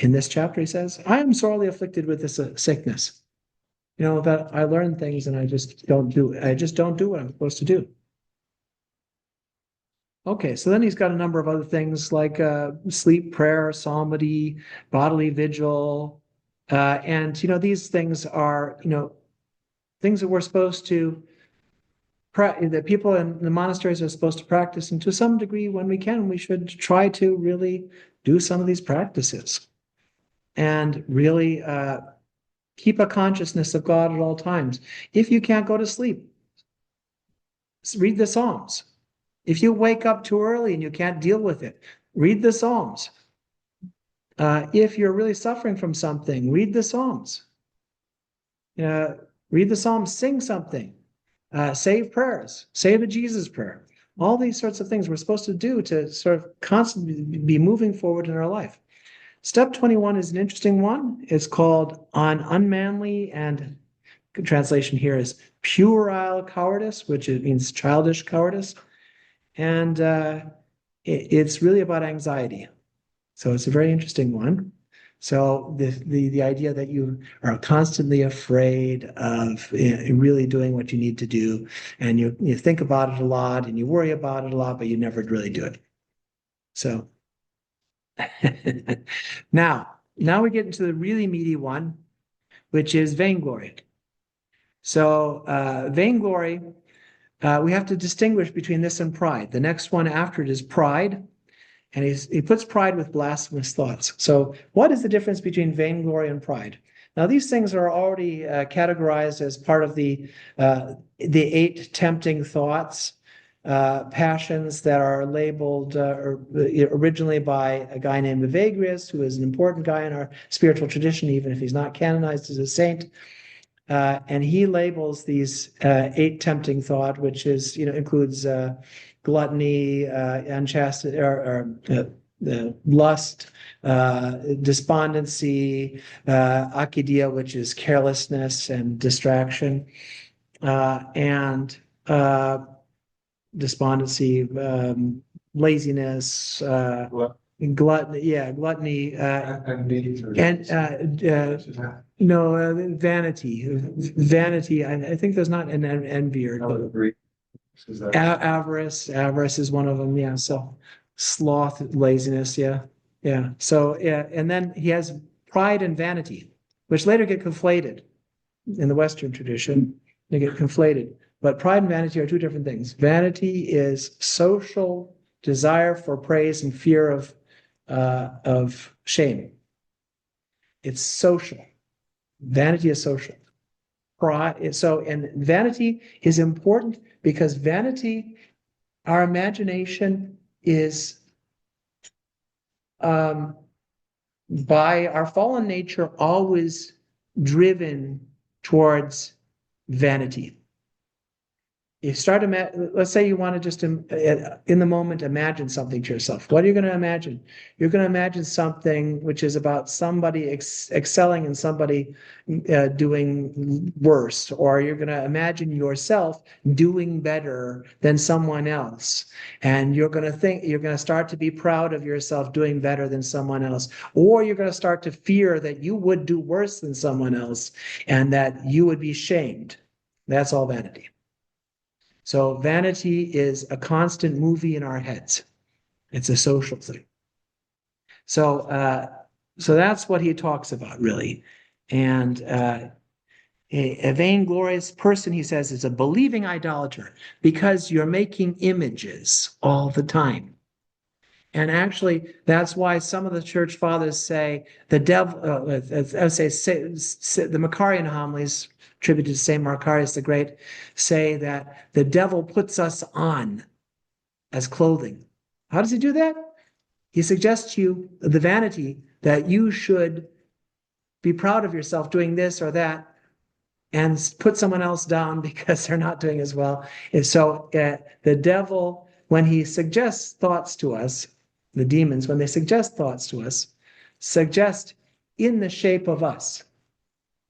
this chapter he says, "I am sorely afflicted with this sickness." That I learn things and I just don't do what I'm supposed to do. Okay, so then he's got a number of other things like sleep, prayer, psalmody, bodily vigil, and these things are things that we're supposed to that people in the monasteries are supposed to practice, and to some degree, when we can, we should try to really do some of these practices and really keep a consciousness of God at all times. If you can't go to sleep, read the Psalms. If you wake up too early and you can't deal with it, read the Psalms. If you're really suffering from something, read the Psalms. Read the Psalms, sing something. Say prayers, say the Jesus prayer. All these sorts of things we're supposed to do to sort of constantly be moving forward in our life. Step 21 is an interesting one. It's called On Unmanly, and translation here is puerile cowardice, which means childish cowardice. And it's really about anxiety. So it's a very interesting one. So the idea that you are constantly afraid of really doing what you need to do, and you think about it a lot and you worry about it a lot, but you never really do it. So now we get into the really meaty one, which is vainglory. So vainglory, we have to distinguish between this and pride. The next one after it is pride. And he puts pride with blasphemous thoughts. So what is the difference between vainglory and pride? Now, these things are already categorized as part of the 8 tempting thoughts, passions that are labeled originally by a guy named Evagrius, who is an important guy in our spiritual tradition, even if he's not canonized as a saint. And he labels these 8 tempting thought, which is includes gluttony, unchastity, or lust, despondency, akidia, which is carelessness and distraction, and despondency, laziness, gluttony, vanity. Vanity. I think there's not an envy or avarice. Avarice is one of them. Yeah. So sloth, laziness. Yeah. Yeah. So and then he has pride and vanity, which later get conflated in the Western tradition. They get conflated. But pride and vanity are 2 different things. Vanity is social desire for praise and fear of shame. It's social. Vanity is social. Pride. So, and vanity is important because vanity, our imagination is by our fallen nature always driven towards vanity. You start let's say you want to just in the moment imagine something to yourself. What are you going to imagine? You're going to imagine something which is about somebody excelling and somebody doing worse, or you're going to imagine yourself doing better than someone else, and you're going to start to be proud of yourself doing better than someone else, or you're going to start to fear that you would do worse than someone else and that you would be shamed. That's all vanity. So vanity is a constant movie in our heads. It's a social thing. So that's what he talks about, really. And a vainglorious person, he says, is a believing idolater because you're making images all the time. And actually, that's why some of the church fathers say the devil, the Macarian homilies, attributed to St. Macarius the Great, say that the devil puts us on as clothing. How does he do that? He suggests to you the vanity that you should be proud of yourself doing this or that and put someone else down because they're not doing as well. And so the devil, when he suggests thoughts to us, the demons, when they suggest thoughts to us, suggest in the shape of us,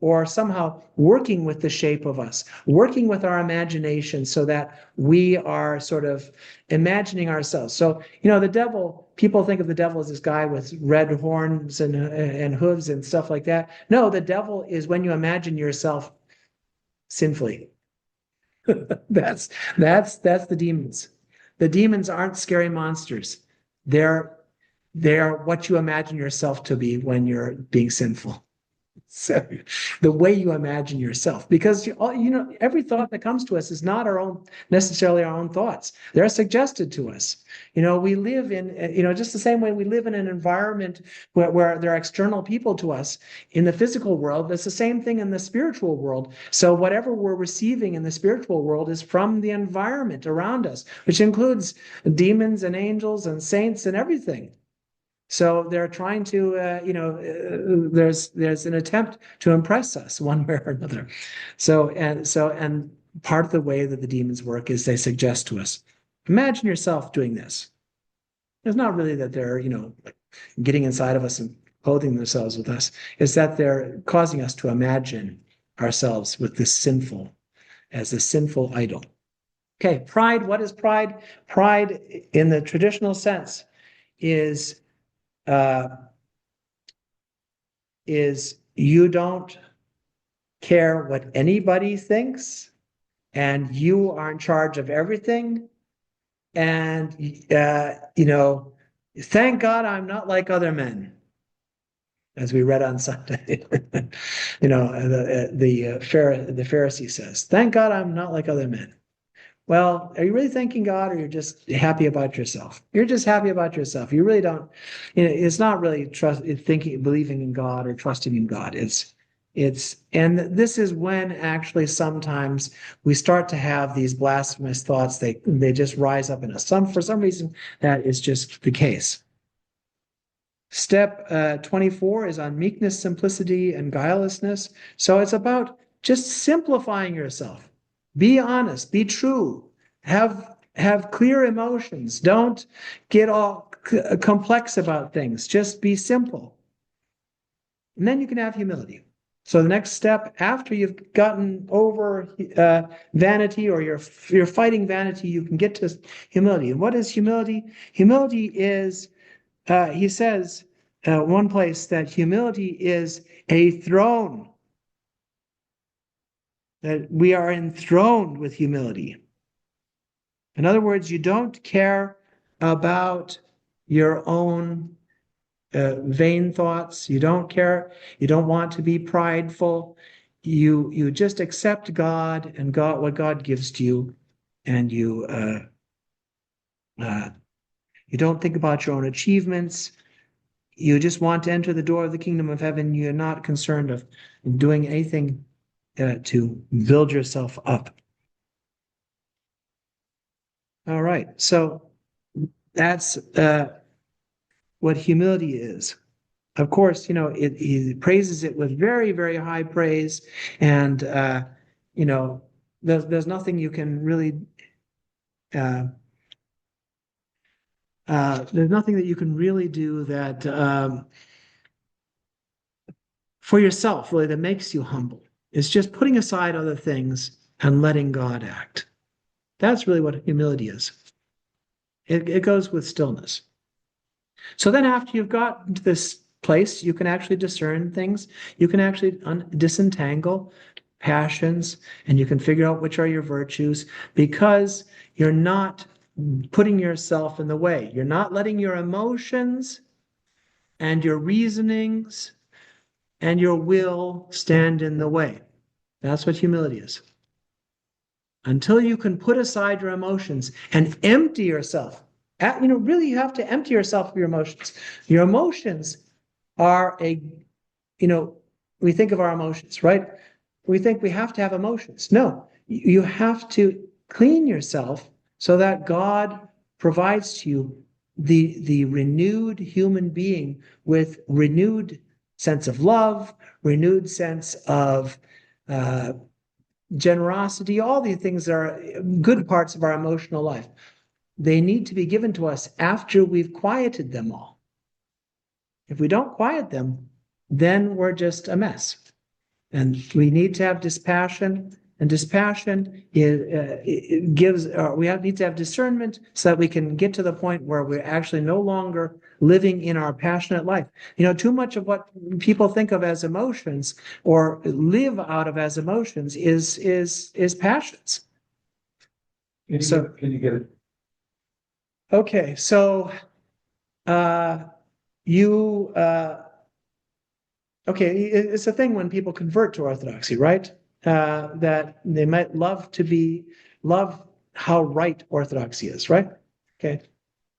or somehow working with the shape of us, working with our imagination so that we are sort of imagining ourselves. So, the devil, people think of the devil as this guy with red horns and hooves and stuff like that. No, the devil is when you imagine yourself sinfully. That's the demons. The demons aren't scary monsters. They're what you imagine yourself to be when you're being sinful. So the way you imagine yourself, because every thought that comes to us is not necessarily our own thoughts. They're suggested to us. We live in, just the same way we live in an environment where there are external people to us in the physical world. That's the same thing in the spiritual world. So whatever we're receiving in the spiritual world is from the environment around us, which includes demons and angels and saints and everything. So they're trying to, there's an attempt to impress us one way or another. And part of the way that the demons work is they suggest to us, imagine yourself doing this. It's not really that they're, getting inside of us and clothing themselves with us. It's that they're causing us to imagine ourselves with this sinful idol. Okay, pride. What is pride? Pride, in the traditional sense, is you don't care what anybody thinks, and you are in charge of everything. And thank God I'm not like other men, as we read on Sunday. The Pharisee says, "Thank God I'm not like other men." Well, are you really thanking God, or you're just happy about yourself? You're just happy about yourself. You really don't, it's not really believing in God or trusting in God. And this is when actually sometimes we start to have these blasphemous thoughts. They just rise up in us. For some reason, that is just the case. Step 24 is on meekness, simplicity, and guilelessness. So it's about just simplifying yourself. Be honest, be true, have clear emotions. Don't get all complex about things. Just be simple. And then you can have humility. So the next step, after you've gotten over vanity, or you're fighting vanity, you can get to humility. And what is humility? Humility is, he says one place, that humility is a throne. That we are enthroned with humility. In other words, you don't care about your own vain thoughts. You don't care. You don't want to be prideful. You just accept God and what God gives to you, and you don't think about your own achievements. You just want to enter the door of the kingdom of heaven. You're not concerned of doing anything to build yourself up. All right, so that's what humility is. Of course, he praises it with very, very high praise, and there's nothing you can really there's nothing that you can really do that for yourself, really, that makes you humble. It's just putting aside other things and letting God act. That's really what humility is. It goes with stillness. So then after you've gotten to this place, you can actually discern things. You can actually disentangle passions, and you can figure out which are your virtues, because you're not putting yourself in the way. You're not letting your emotions and your reasonings and your will stand in the way. That's what humility is. Until you can put aside your emotions and empty yourself. Really, you have to empty yourself of your emotions. Your emotions are we think of our emotions, right? We think we have to have emotions. No, you have to clean yourself so that God provides to you the renewed human being with renewed sense of love, renewed sense of generosity, all these things are good parts of our emotional life. They need to be given to us after we've quieted them all. If we don't quiet them, then we're just a mess. And we need to have dispassion, and dispassion need to have discernment so that we can get to the point where we're actually no longer living in our passionate life. Too much of what people think of as emotions or live out of as emotions is passions. Can you get it? Okay, so it's a thing when people convert to Orthodoxy, right? That they might love how right Orthodoxy is, right? Okay.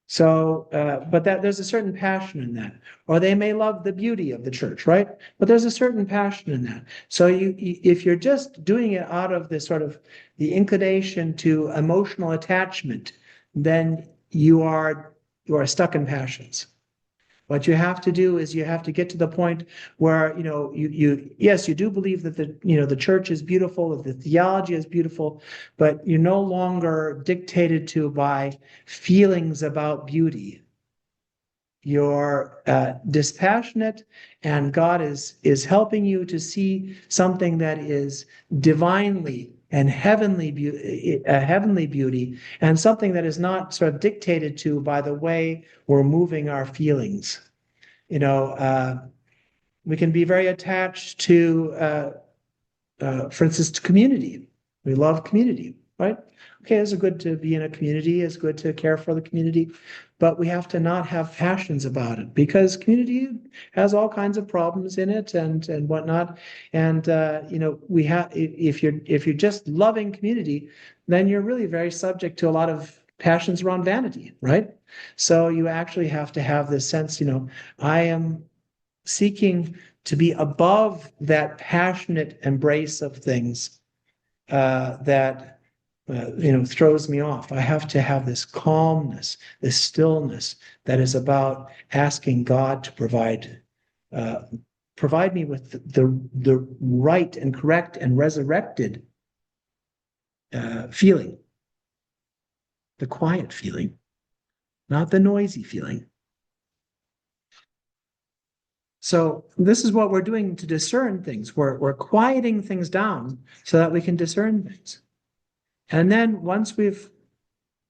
So, but there's a certain passion in that. Or they may love the beauty of the church, right? But there's a certain passion in that. So if you're just doing it out of this sort of the inclination to emotional attachment, then you are stuck in passions. What you have to do is you have to get to the point where, yes, you do believe that the church is beautiful, that the theology is beautiful, but you're no longer dictated to by feelings about beauty. You're dispassionate, and God is helping you to see something that is divinely and heavenly beauty, and something that is not sort of dictated to by the way we're moving our feelings. We can be very attached to, for instance, to community. We love community, right? Okay, it's good to be in a community. It's good to care for the community, but we have to not have passions about it, because community has all kinds of problems in it and whatnot. And if you're just loving community, then you're really very subject to a lot of passions around vanity, right? So you actually have to have this sense, I am seeking to be above that passionate embrace of things that throws me off. I have to have this calmness, this stillness that is about asking God to provide me with the right and correct and resurrected feeling, the quiet feeling, not the noisy feeling. So this is what we're doing to discern things. We're quieting things down so that we can discern things. And then once we've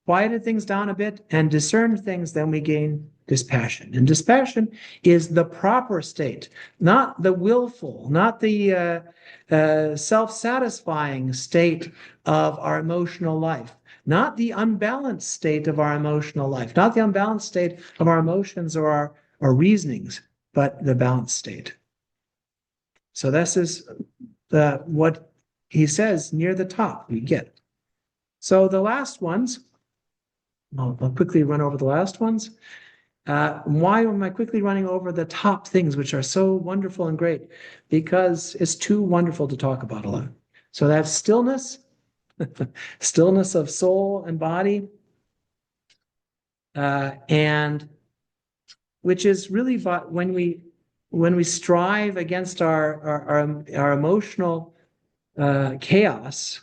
quieted things down a bit and discerned things, then we gain dispassion. And dispassion is the proper state, not the willful, not the self-satisfying state of our emotional life, not the unbalanced state of our emotional life, not the unbalanced state of our emotions or our reasonings, but the balanced state. So this is what he says near the top we get. So the last ones, I'll quickly run over the last ones. Why am I quickly running over the top things, which are so wonderful and great? Because it's too wonderful to talk about a lot. So that's stillness, stillness of soul and body, and which is really when we strive against our emotional chaos.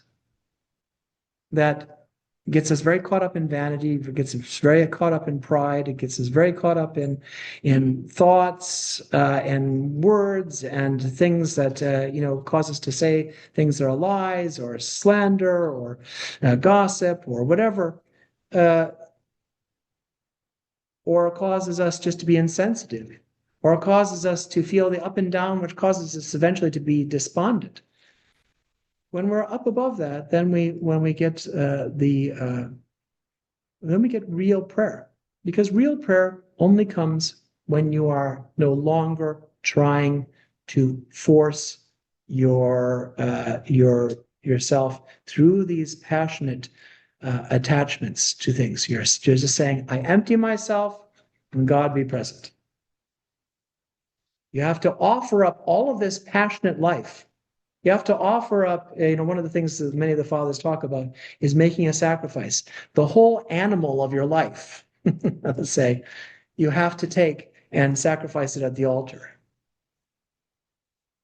that gets us very caught up in vanity, gets us very caught up in pride, it gets us very caught up in thoughts and words and things that cause us to say things that are lies or slander or gossip or whatever, or causes us just to be insensitive, or causes us to feel the up and down, which causes us eventually to be despondent. When we're up above that, then we get real prayer, because real prayer only comes when you are no longer trying to force yourself through these passionate attachments to things. You're just saying, I empty myself and God be present. You have to offer up all of this passionate life. You have to offer up, one of the things that many of the fathers talk about is making a sacrifice. The whole animal of your life, let's say, you have to take and sacrifice it at the altar.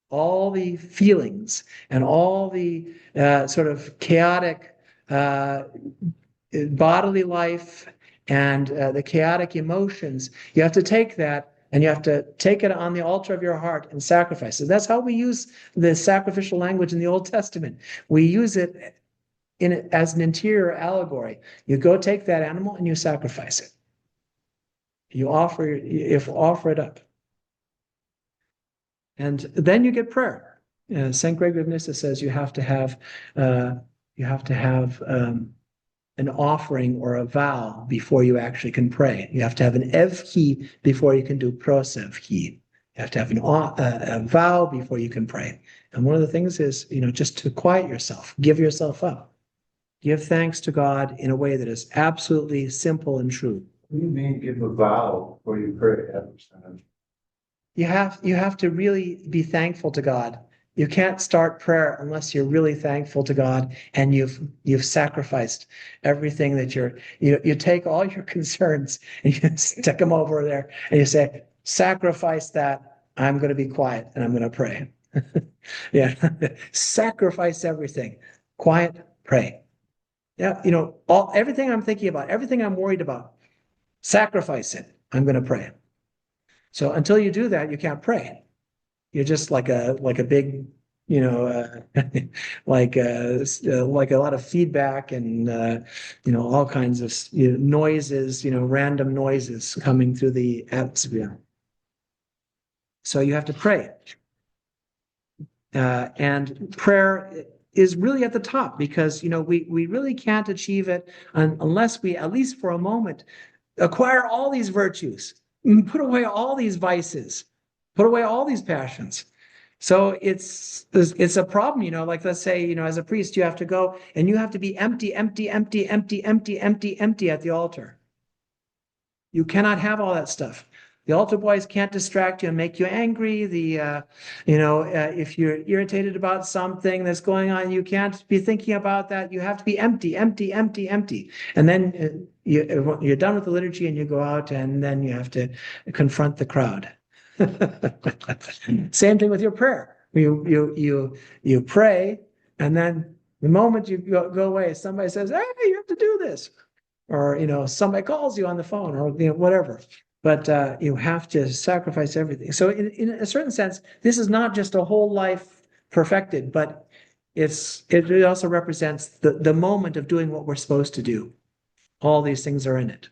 All the feelings and all the sort of chaotic bodily life and the chaotic emotions, you have to take that and you have to take it on the altar of your heart and sacrifice it. That's how we use the sacrificial language in the Old Testament. We use it as an interior allegory. You go take that animal and you sacrifice it. You offer it up. And then you get prayer. St. Gregory of Nyssa says you have to have an offering or a vow before you actually can pray. You have to have an evhi before you can do prosevhi. You have to have a vow before you can pray. And one of the things is, just to quiet yourself, give yourself up. Give thanks to God in a way that is absolutely simple and true. What do you mean give a vow before you pray? You have to really be thankful to God. You can't start prayer unless you're really thankful to God and you've sacrificed everything that you take all your concerns and you stick them over there and you say, sacrifice that. I'm going to be quiet and I'm going to pray. Yeah. Sacrifice everything. Quiet, pray. Yeah. Everything I'm thinking about, everything I'm worried about, sacrifice it. I'm going to pray. So until you do that, you can't pray. You're just like a big, like a lot of feedback and all kinds of noises, random noises coming through the atmosphere. So you have to pray, and prayer is really at the top because we really can't achieve it unless we, at least for a moment, acquire all these virtues, put away all these vices, put away all these passions. So it's a problem, like let's say, as a priest, you have to go and you have to be empty at the altar. You cannot have all that stuff. The altar boys can't distract you and make you angry. If you're irritated about something that's going on, you can't be thinking about that. You have to be empty. And then you're done with the liturgy and you go out and then you have to confront the crowd. Same thing with your prayer. You pray, and then the moment you go away, somebody says, "Hey, you have to do this," or somebody calls you on the phone, or whatever. But you have to sacrifice everything. So, in a certain sense, this is not just a whole life perfected, but it also represents the moment of doing what we're supposed to do. All these things are in it.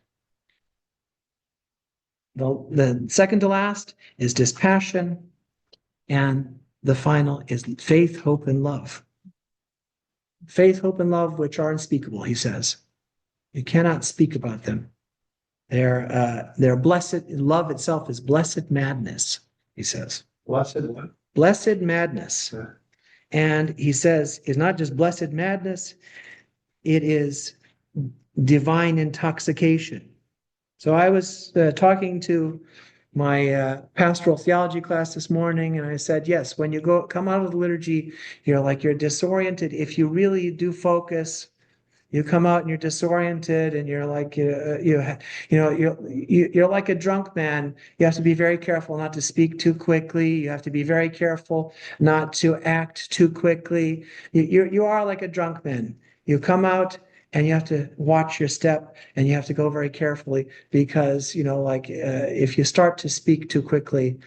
The second to last is dispassion, and the final is faith, hope, and love. Faith, hope, and love, which are unspeakable, he says. You cannot speak about them. They're blessed. Love itself is blessed madness, he says. Blessed what? Blessed madness. Yeah. And he says it's not just blessed madness, it is divine intoxication. So I was talking to my pastoral theology class this morning, and I said, yes, when you come out of the liturgy, you're disoriented. If you really do focus, you come out and you're disoriented, and you're like you're like a drunk man. You have to be very careful not to speak too quickly. You have to be very careful not to act too quickly. You are like a drunk man. You come out and you have to watch your step, and you have to go very carefully because, if you start to speak too quickly,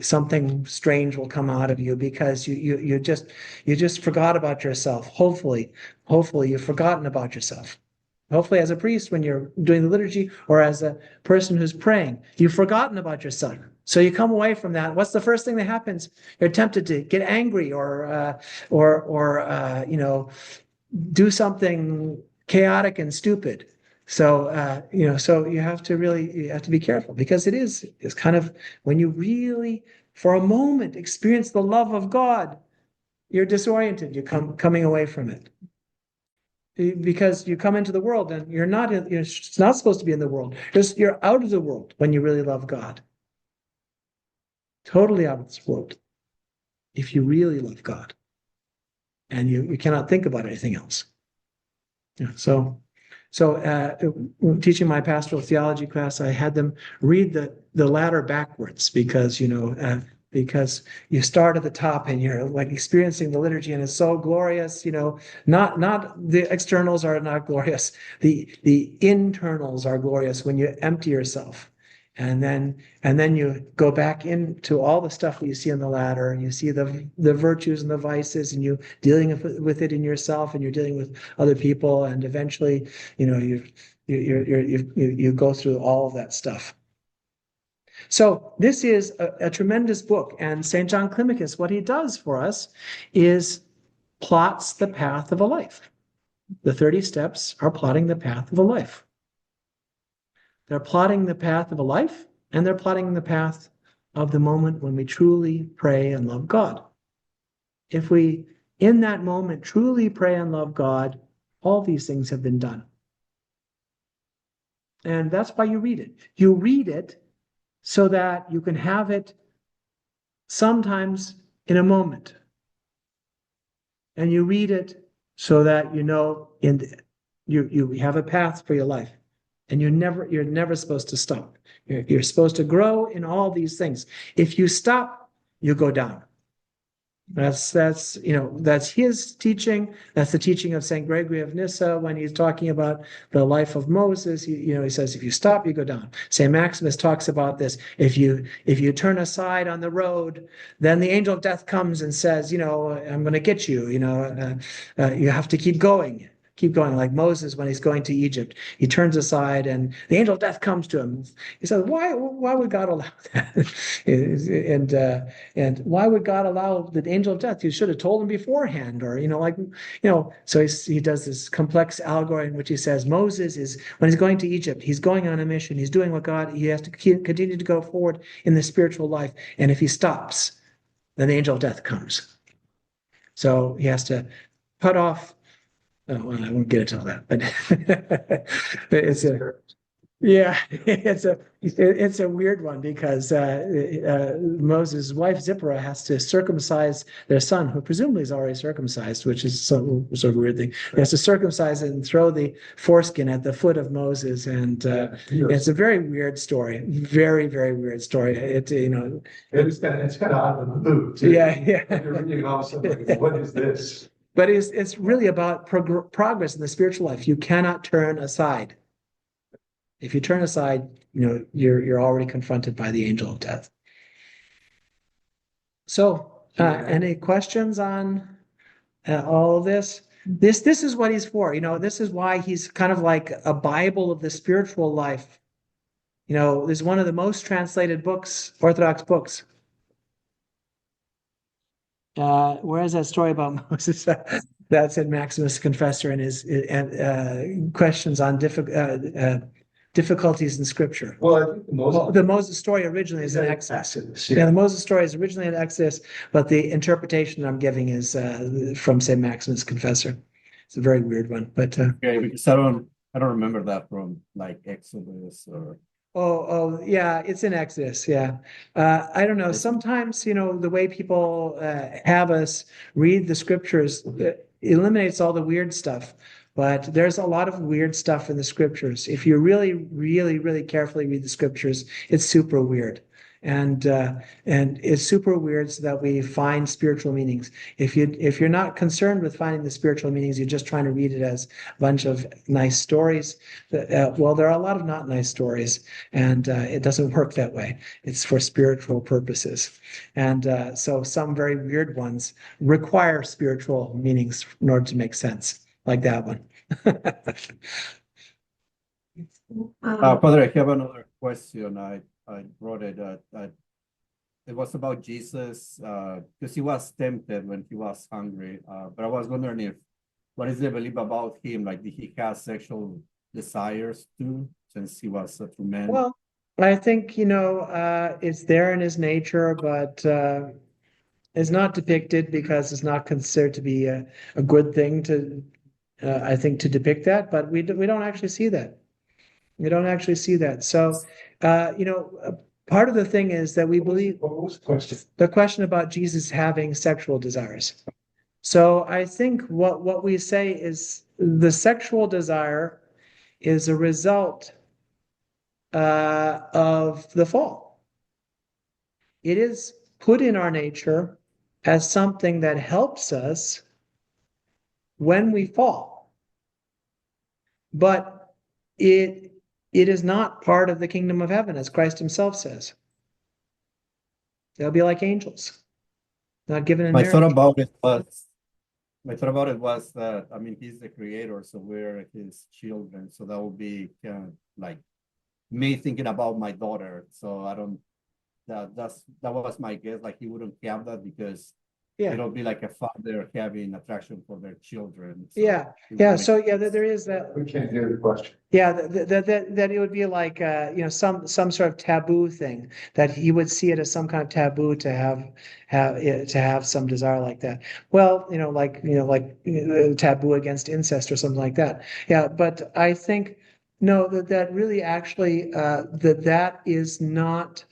something strange will come out of you because you just forgot about yourself. Hopefully you've forgotten about yourself. Hopefully, as a priest, when you're doing the liturgy, or as a person who's praying, you've forgotten about yourself. So you come away from that. What's the first thing that happens? You're tempted to get angry or do something chaotic and stupid. So you have to be careful, because it's kind of when you really, for a moment, experience the love of God, you're disoriented. You're coming away from it. Because you come into the world and you're not supposed to be in the world. You're out of the world when you really love God. Totally out of this world. If you really love God. And you cannot think about anything else. Yeah, so teaching my pastoral theology class, I had them read the ladder backwards because because you start at the top and you're like experiencing the liturgy and it's so glorious, not the externals are not glorious. The internals are glorious when you empty yourself. And then you go back into all the stuff that you see on the ladder, and you see the virtues and the vices, and you dealing with it in yourself, and you're dealing with other people, and eventually, you go through all of that stuff. So this is a tremendous book, and St. John Climacus, what he does for us is plots the path of a life. The 30 steps are plotting the path of a life. They're plotting the path of a life, and they're plotting the path of the moment when we truly pray and love God. If we, in that moment, truly pray and love God, all these things have been done. And that's why you read it. You read it so that you can have it sometimes in a moment. And you read it so that you have a path for your life. And you're never supposed to stop. You're supposed to grow in all these things. If you stop, you go down. That's his teaching. That's the teaching of Saint Gregory of Nyssa when he's talking about the life of Moses. He says, if you stop, you go down. Saint Maximus talks about this. If you turn aside on the road, then the angel of death comes and says, I'm going to get you. You have to keep going. Keep going, like Moses when he's going to Egypt. He turns aside and the angel of death comes to him. He says, why would God allow that? and why would God allow the angel of death? You should have told him beforehand, or so he does this complex allegory in which he says Moses is, when he's going to Egypt, he's going on a mission, he's doing what God, he has to continue to go forward in the spiritual life. And if he stops, then the angel of death comes. So he has to cut off. Oh, well, I won't get into all that, but it's a weird one because Moses' wife Zipporah has to circumcise their son, who presumably is already circumcised, which is some sort of weird thing. He has to circumcise it and throw the foreskin at the foot of Moses, and it's a very weird story, very, very weird story. It's kind of out of the blue too. Yeah. You're reading all something. What is this? But it's really about progress in the spiritual life. You cannot turn aside. If you turn aside, you're already confronted by the angel of death. So, any questions on all of this? This is what he's for. This is why he's kind of like a Bible of the spiritual life. This is one of the most translated books, Orthodox books. Where is that story about Moses? That's in Maximus Confessor and his questions on difficulties in Scripture. Well, I think the Moses story originally is in Exodus. Yeah, the Moses story is originally in Exodus, but the interpretation I'm giving is from Saint Maximus Confessor. It's a very weird one, but okay, because I don't remember that from like Exodus or. Oh, yeah, it's in Exodus. Yeah. I don't know. Sometimes, the way people have us read the scriptures eliminates all the weird stuff. But there's a lot of weird stuff in the scriptures. If you really, really, really carefully read the scriptures, it's super weird. and it's super weird so that we find spiritual meanings. If you're not concerned with finding the spiritual meanings, you're just trying to read it as a bunch of nice stories. Well, there are a lot of not nice stories, and it doesn't work that way. It's for spiritual purposes, and so some very weird ones require spiritual meanings in order to make sense, like that one. Father, I have another question. I wrote it. It was about Jesus, because he was tempted when he was hungry. But I was wondering what is the belief about him? Like, did he have sexual desires too, since he was a true man? Well, I think, it's there in his nature, but it's not depicted because it's not considered to be a good thing to, I think, to depict that, but we don't actually see that. We don't actually see that. So, part of the thing is that we believe What was the question? the question about Jesus having sexual desires. So I think what we say is the sexual desire is a result of the fall. It is put in our nature as something that helps us when we fall, but it is not part of the kingdom of heaven, as Christ himself says. They'll be like angels, not given in My marriage. thought about it was My thought about it was that, I mean, he's the creator, so we're his children. So that would be kind of like me thinking about my daughter. So I don't, that was my guess. Like he wouldn't have that because Yeah. it'll be like a father having attraction for their children. So Yeah. it Yeah. would So yeah, there is that. We can't hear the question. Yeah, that it would be like some sort of taboo thing that he would see it as some kind of taboo to have some desire like that. Well, taboo against incest or something like that. Yeah, but I think no, that really actually that is not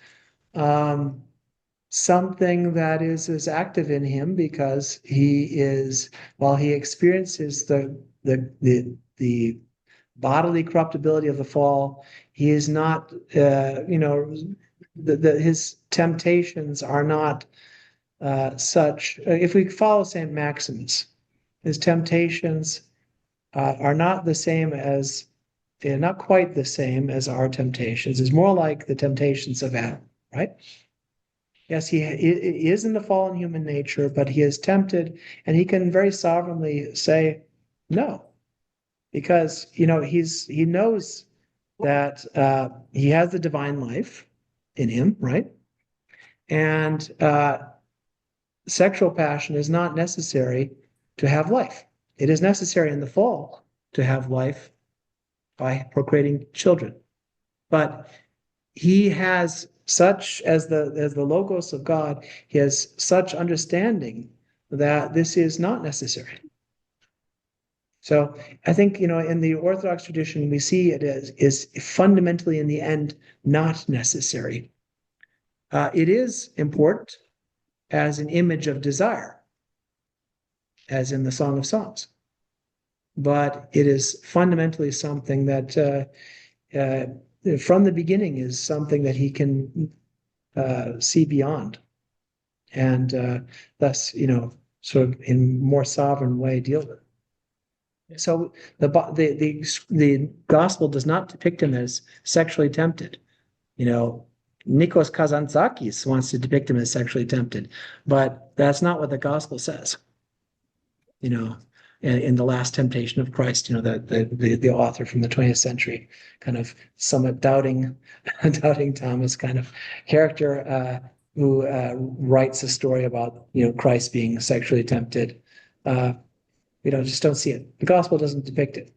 something that is as active in him because while he experiences the bodily corruptibility of the fall, he is not, his temptations are not such. If we follow St. Maximus, his temptations are not the same as, they're not quite the same as our temptations. It's more like the temptations of Adam, right? Yes, he is in the fallen human nature, but he is tempted, and he can very sovereignly say no, because he knows that he has the divine life in him, right? And sexual passion is not necessary to have life. It is necessary in the fall to have life by procreating children, but he has such as the logos of God, he has such understanding that this is not necessary. So I think, in the Orthodox tradition, we see it as is fundamentally in the end not necessary. It is important as an image of desire, as in the Song of Songs, but it is fundamentally something that from the beginning is something that he can see beyond, and thus, sort of in more sovereign way deal with. So the gospel does not depict him as sexually tempted. Nikos Kazantzakis wants to depict him as sexually tempted, but that's not what the gospel says. In the Last Temptation of Christ, the author from the 20th century, kind of somewhat doubting Thomas kind of character who writes a story about Christ being sexually tempted. Just don't see it. The gospel doesn't depict it,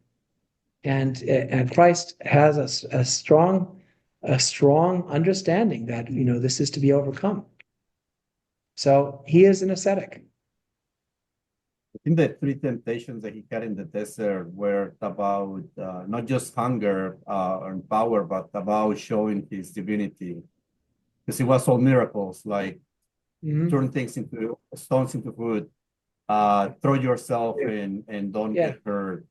and Christ has a strong understanding that this is to be overcome. So he is an ascetic. I think the three temptations that he had in the desert were about not just hunger and power, but about showing his divinity. Because it was all miracles, like turn things into stones into food, throw yourself in and don't get hurt.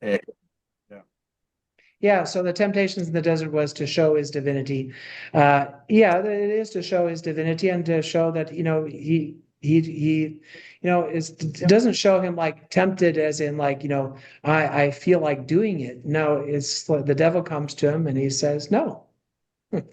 Yeah, so the temptations in the desert was to show his divinity. Yeah, it is to show his divinity and to show that, it doesn't show him like tempted as in like, I feel like doing it. No, it's like the devil comes to him and he says, no.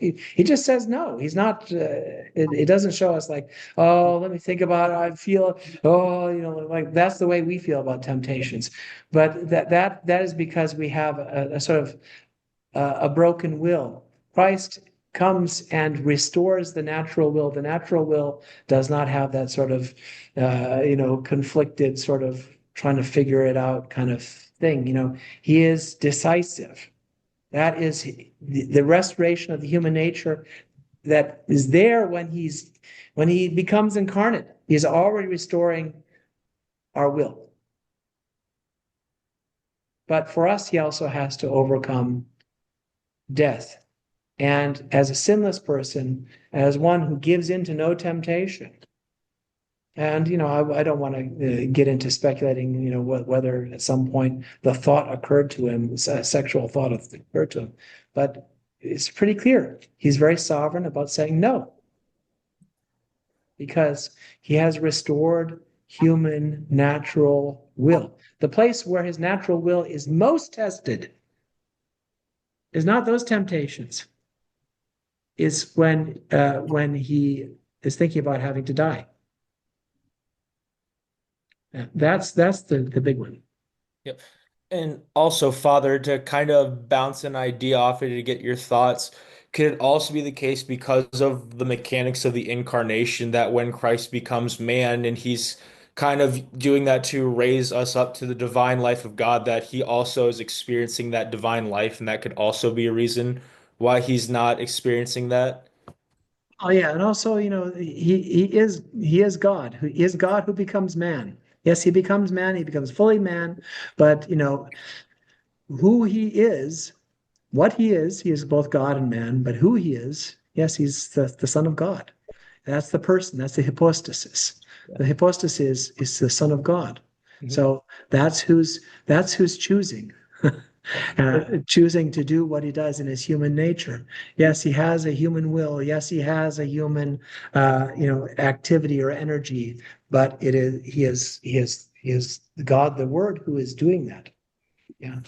He just says no. He's not, it doesn't show us like, oh, let me think about it. I feel, oh, like that's the way we feel about temptations. But that is because we have a sort of a broken will. Christ comes and restores the natural will. The natural will does not have that sort of, conflicted sort of trying to figure it out kind of thing. He is decisive. That is the restoration of the human nature that is there when he becomes incarnate. He's already restoring our will. But for us, he also has to overcome death. And as a sinless person, as one who gives in to no temptation, and I don't want to get into speculating, whether at some point the thought occurred to him, a sexual thought occurred to him, but it's pretty clear he's very sovereign about saying no, because he has restored human natural will. The place where his natural will is most tested is not those temptations, is when he is thinking about having to die. That's the big one. Yep. And also, Father, to kind of bounce an idea off it to get your thoughts, could it also be the case because of the mechanics of the incarnation that when Christ becomes man and he's kind of doing that to raise us up to the divine life of God, that he also is experiencing that divine life, and that could also be a reason why he's not experiencing that? Oh yeah, and also he is God who becomes man. Yes, he becomes man. He becomes fully man, but who he is, what he is both God and man. But who he is, yes, he's the Son of God. That's the person. That's the hypostasis. The hypostasis is the Son of God. Mhm. So that's who's choosing. Choosing to do what he does in his human nature. Yes, he has a human will. Yes, he has a human, activity or energy. But he is God, the Word, who is doing that. Yeah.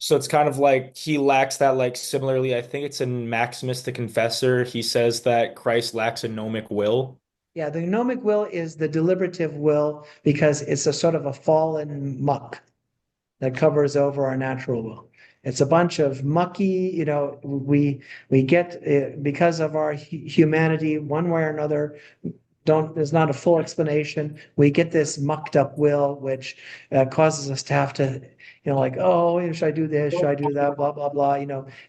So it's kind of like he lacks that, like similarly, I think it's in Maximus the Confessor. He says that Christ lacks a gnomic will. Yeah, the gnomic will is the deliberative will because it's a sort of a fallen muck that covers over our natural will. It's a bunch of mucky, we get because of our humanity, one way or another. There's not a full explanation. We get this mucked up will, which causes us to have to, like, oh, should I do this? Should I do that? Blah blah blah.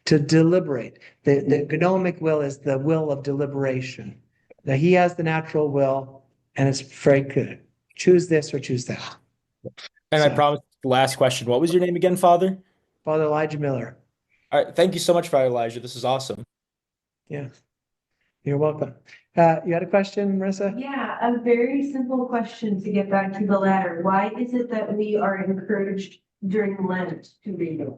To deliberate. The gnomic will is the will of deliberation. That he has the natural will, and it's very good. Choose this or choose that. And I So, promise, last question. What was your name again, Father? Father Elijah Miller. All right. Thank you so much, Father Elijah. This is awesome. Yeah, you're welcome. You had a question, Marissa? Yeah, a very simple question to get back to the ladder. Why is it that we are encouraged during Lent to read it?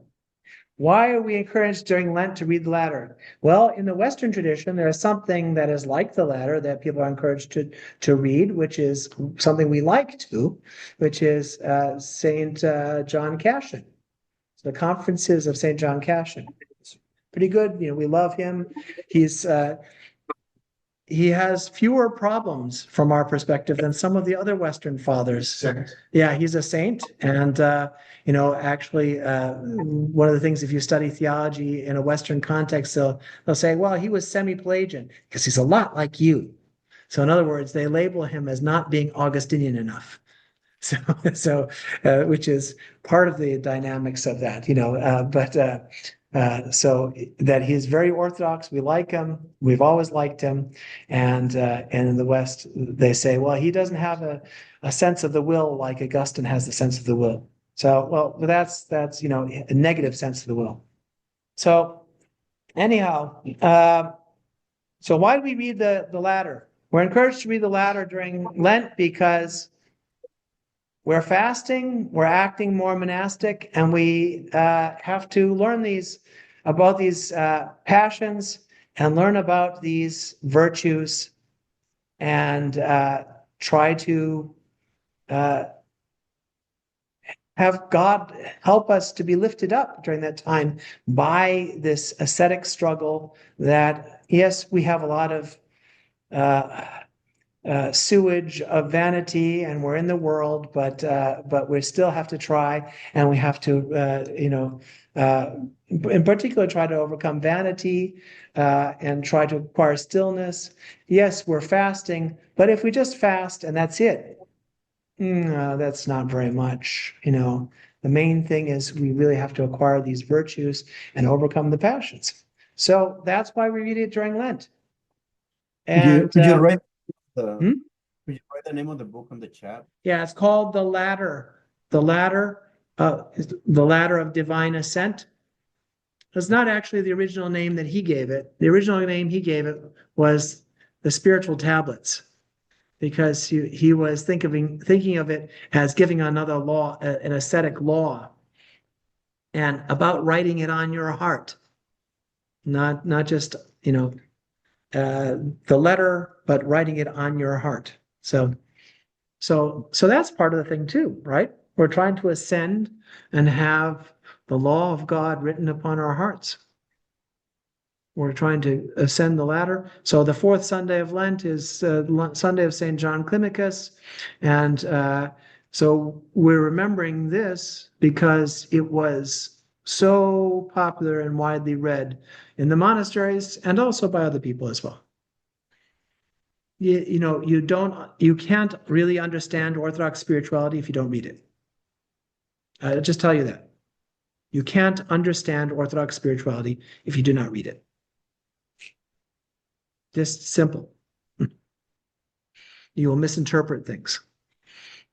Why are we encouraged during Lent to read the ladder? Well, in the Western tradition, there is something that is like the ladder that people are encouraged to read, which is something we like to, which is Saint John Cassian. So the Conferences of Saint John Cassian. It's pretty good. We love him. He has fewer problems from our perspective than some of the other Western fathers. Saint. Yeah, he's a saint. And, actually, one of the things, if you study theology in a Western context, they'll say, well, he was semi-Pelagian because he's a lot like you. So in other words, they label him as not being Augustinian enough. So, which is part of the dynamics of that, so that he's very orthodox. We like him. We've always liked him. And in the West, they say, well, he doesn't have a sense of the will like Augustine has the sense of the will. So, well, that's a negative sense of the will. So anyhow, so why do we read the ladder? We're encouraged to read the ladder during Lent because we're fasting, we're acting more monastic, and we have to learn about these passions and learn about these virtues and try to uh, have God help us to be lifted up during that time by this ascetic struggle that, yes, we have a lot of uh, sewage of vanity and we're in the world, but we still have to try and we have to, uh, in particular, try to overcome vanity and try to acquire stillness. Yes, we're fasting, but if we just fast and that's it, no, that's not very much. The main thing is we really have to acquire these virtues and overcome the passions. So that's why we read it during Lent. And Could you write the hmm? could you write the name of the book on the chat? Yeah, it's called the Ladder. The Ladder of Divine Ascent. It's not actually the original name that he gave it. The original name he gave it was the Spiritual Tablets, because he was thinking of it as giving another law, an ascetic law, and about writing it on your heart, not just the letter, but writing it on your heart. So that's part of the thing too, right? We're trying to ascend and have the law of God written upon our hearts. We're trying to ascend the ladder. So the fourth Sunday of Lent is Sunday of St. John Climacus. And so we're remembering this because it was so popular and widely read in the monasteries and also by other people as well. You can't really understand Orthodox spirituality if you don't read it. I'll just tell you that. You can't understand Orthodox spirituality if you do not read it. Just simple. You will misinterpret things.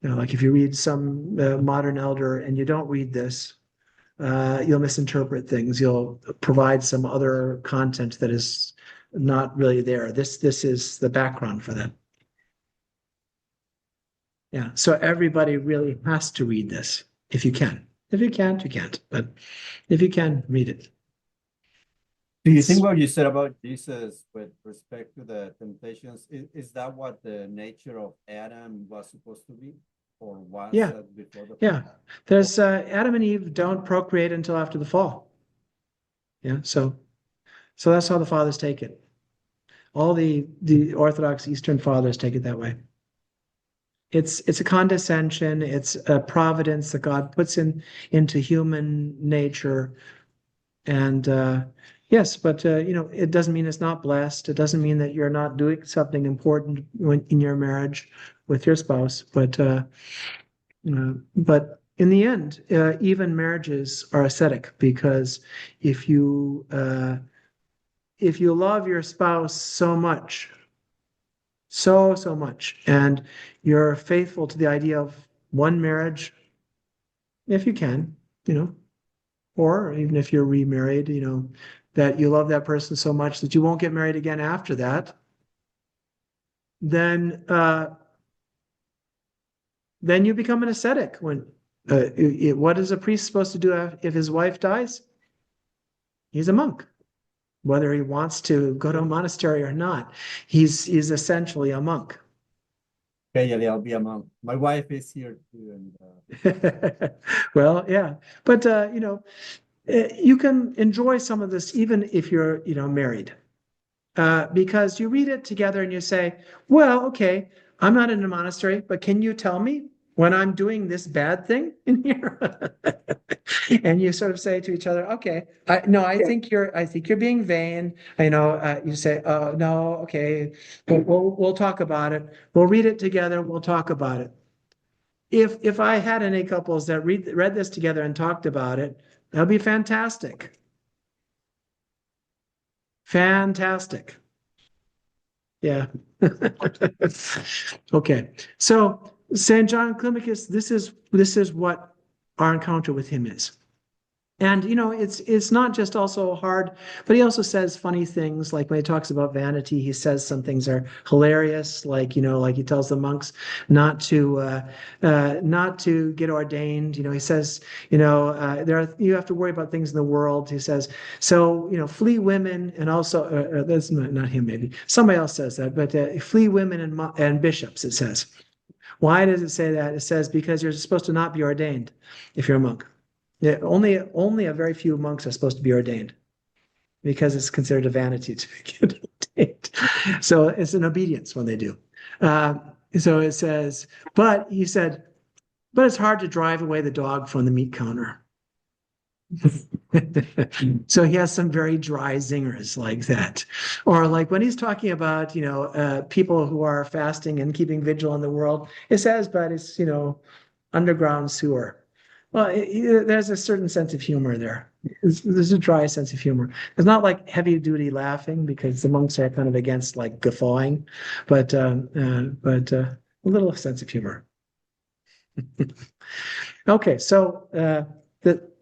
Like if you read some modern elder and you don't read this, you'll misinterpret things. You'll provide some other content that is not really there. This is the background for that. Yeah. So everybody really has to read this if you can. If you can't, you can't. But if you can, read it. Do you think what you said about Jesus with respect to the temptations, is that what the nature of Adam was supposed to be? Or was Yeah. that before the fall? Yeah. There's Adam and Eve don't procreate until after the fall. Yeah. So that's how the fathers take it. All the Orthodox Eastern fathers take it that way. It's a condescension, it's a providence that God puts into human nature. And yes, but it doesn't mean it's not blessed. It doesn't mean that you're not doing something important in your marriage with your spouse. But in the end, even marriages are ascetic, because if you love your spouse so much, so much, and you're faithful to the idea of one marriage, if you can, or even if you're remarried, that you love that person so much that you won't get married again after that, then you become an ascetic. What is a priest supposed to do if his wife dies? He's a monk, whether he wants to go to a monastery or not. He's essentially a monk. Okay, yeah, I'll be a monk. My wife is here too, and Well, yeah, but you can enjoy some of this even if you're married, because you read it together and you say, well, okay, I'm not in a monastery, but can you tell me when I'm doing this bad thing in here? And you sort of say to each other, okay, I think you're being vain. You say, oh no, okay, we'll talk about it. We'll read it together. We'll talk about it. If I had any couples that read this together and talked about it, that'd be fantastic. Fantastic. Yeah. Okay. So St. John Climacus, this is what our encounter with him is. And it's not just also hard, but he also says funny things. Like when he talks about vanity, he says some things are hilarious. Like like he tells the monks not to get ordained. He says you have to worry about things in the world. He says so. Flee women, and also that's not him. Maybe somebody else says that, but flee women and bishops. It says. Why does it say that? It says because you're supposed to not be ordained if you're a monk. Yeah, only a very few monks are supposed to be ordained because it's considered a vanity to get ordained. So it's an obedience when they do. So it says, but he said, but it's hard to drive away the dog from the meat counter. So he has some very dry zingers like that. Or like when he's talking about, people who are fasting and keeping vigil in the world, it says, but it's, underground sewer. Well, there's a certain sense of humor there. There's a dry sense of humor. It's not like heavy duty laughing because the monks are kind of against like guffawing, but a little sense of humor. Okay, so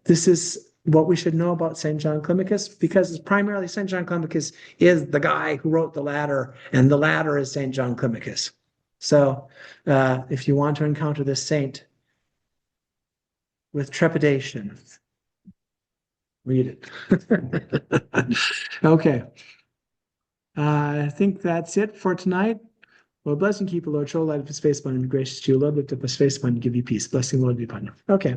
this is what we should know about St. John Climacus, because it's primarily St. John Climacus is the guy who wrote the ladder, and the ladder is St. John Climacus. So if you want to encounter this saint with trepidation, read it. Okay. I think that's it for tonight. Lord bless and keep you, Lord. Show light of his face upon you, be gracious to you. Lord, lift up his face upon you, give you peace. Blessing, Lord, be upon you. Okay.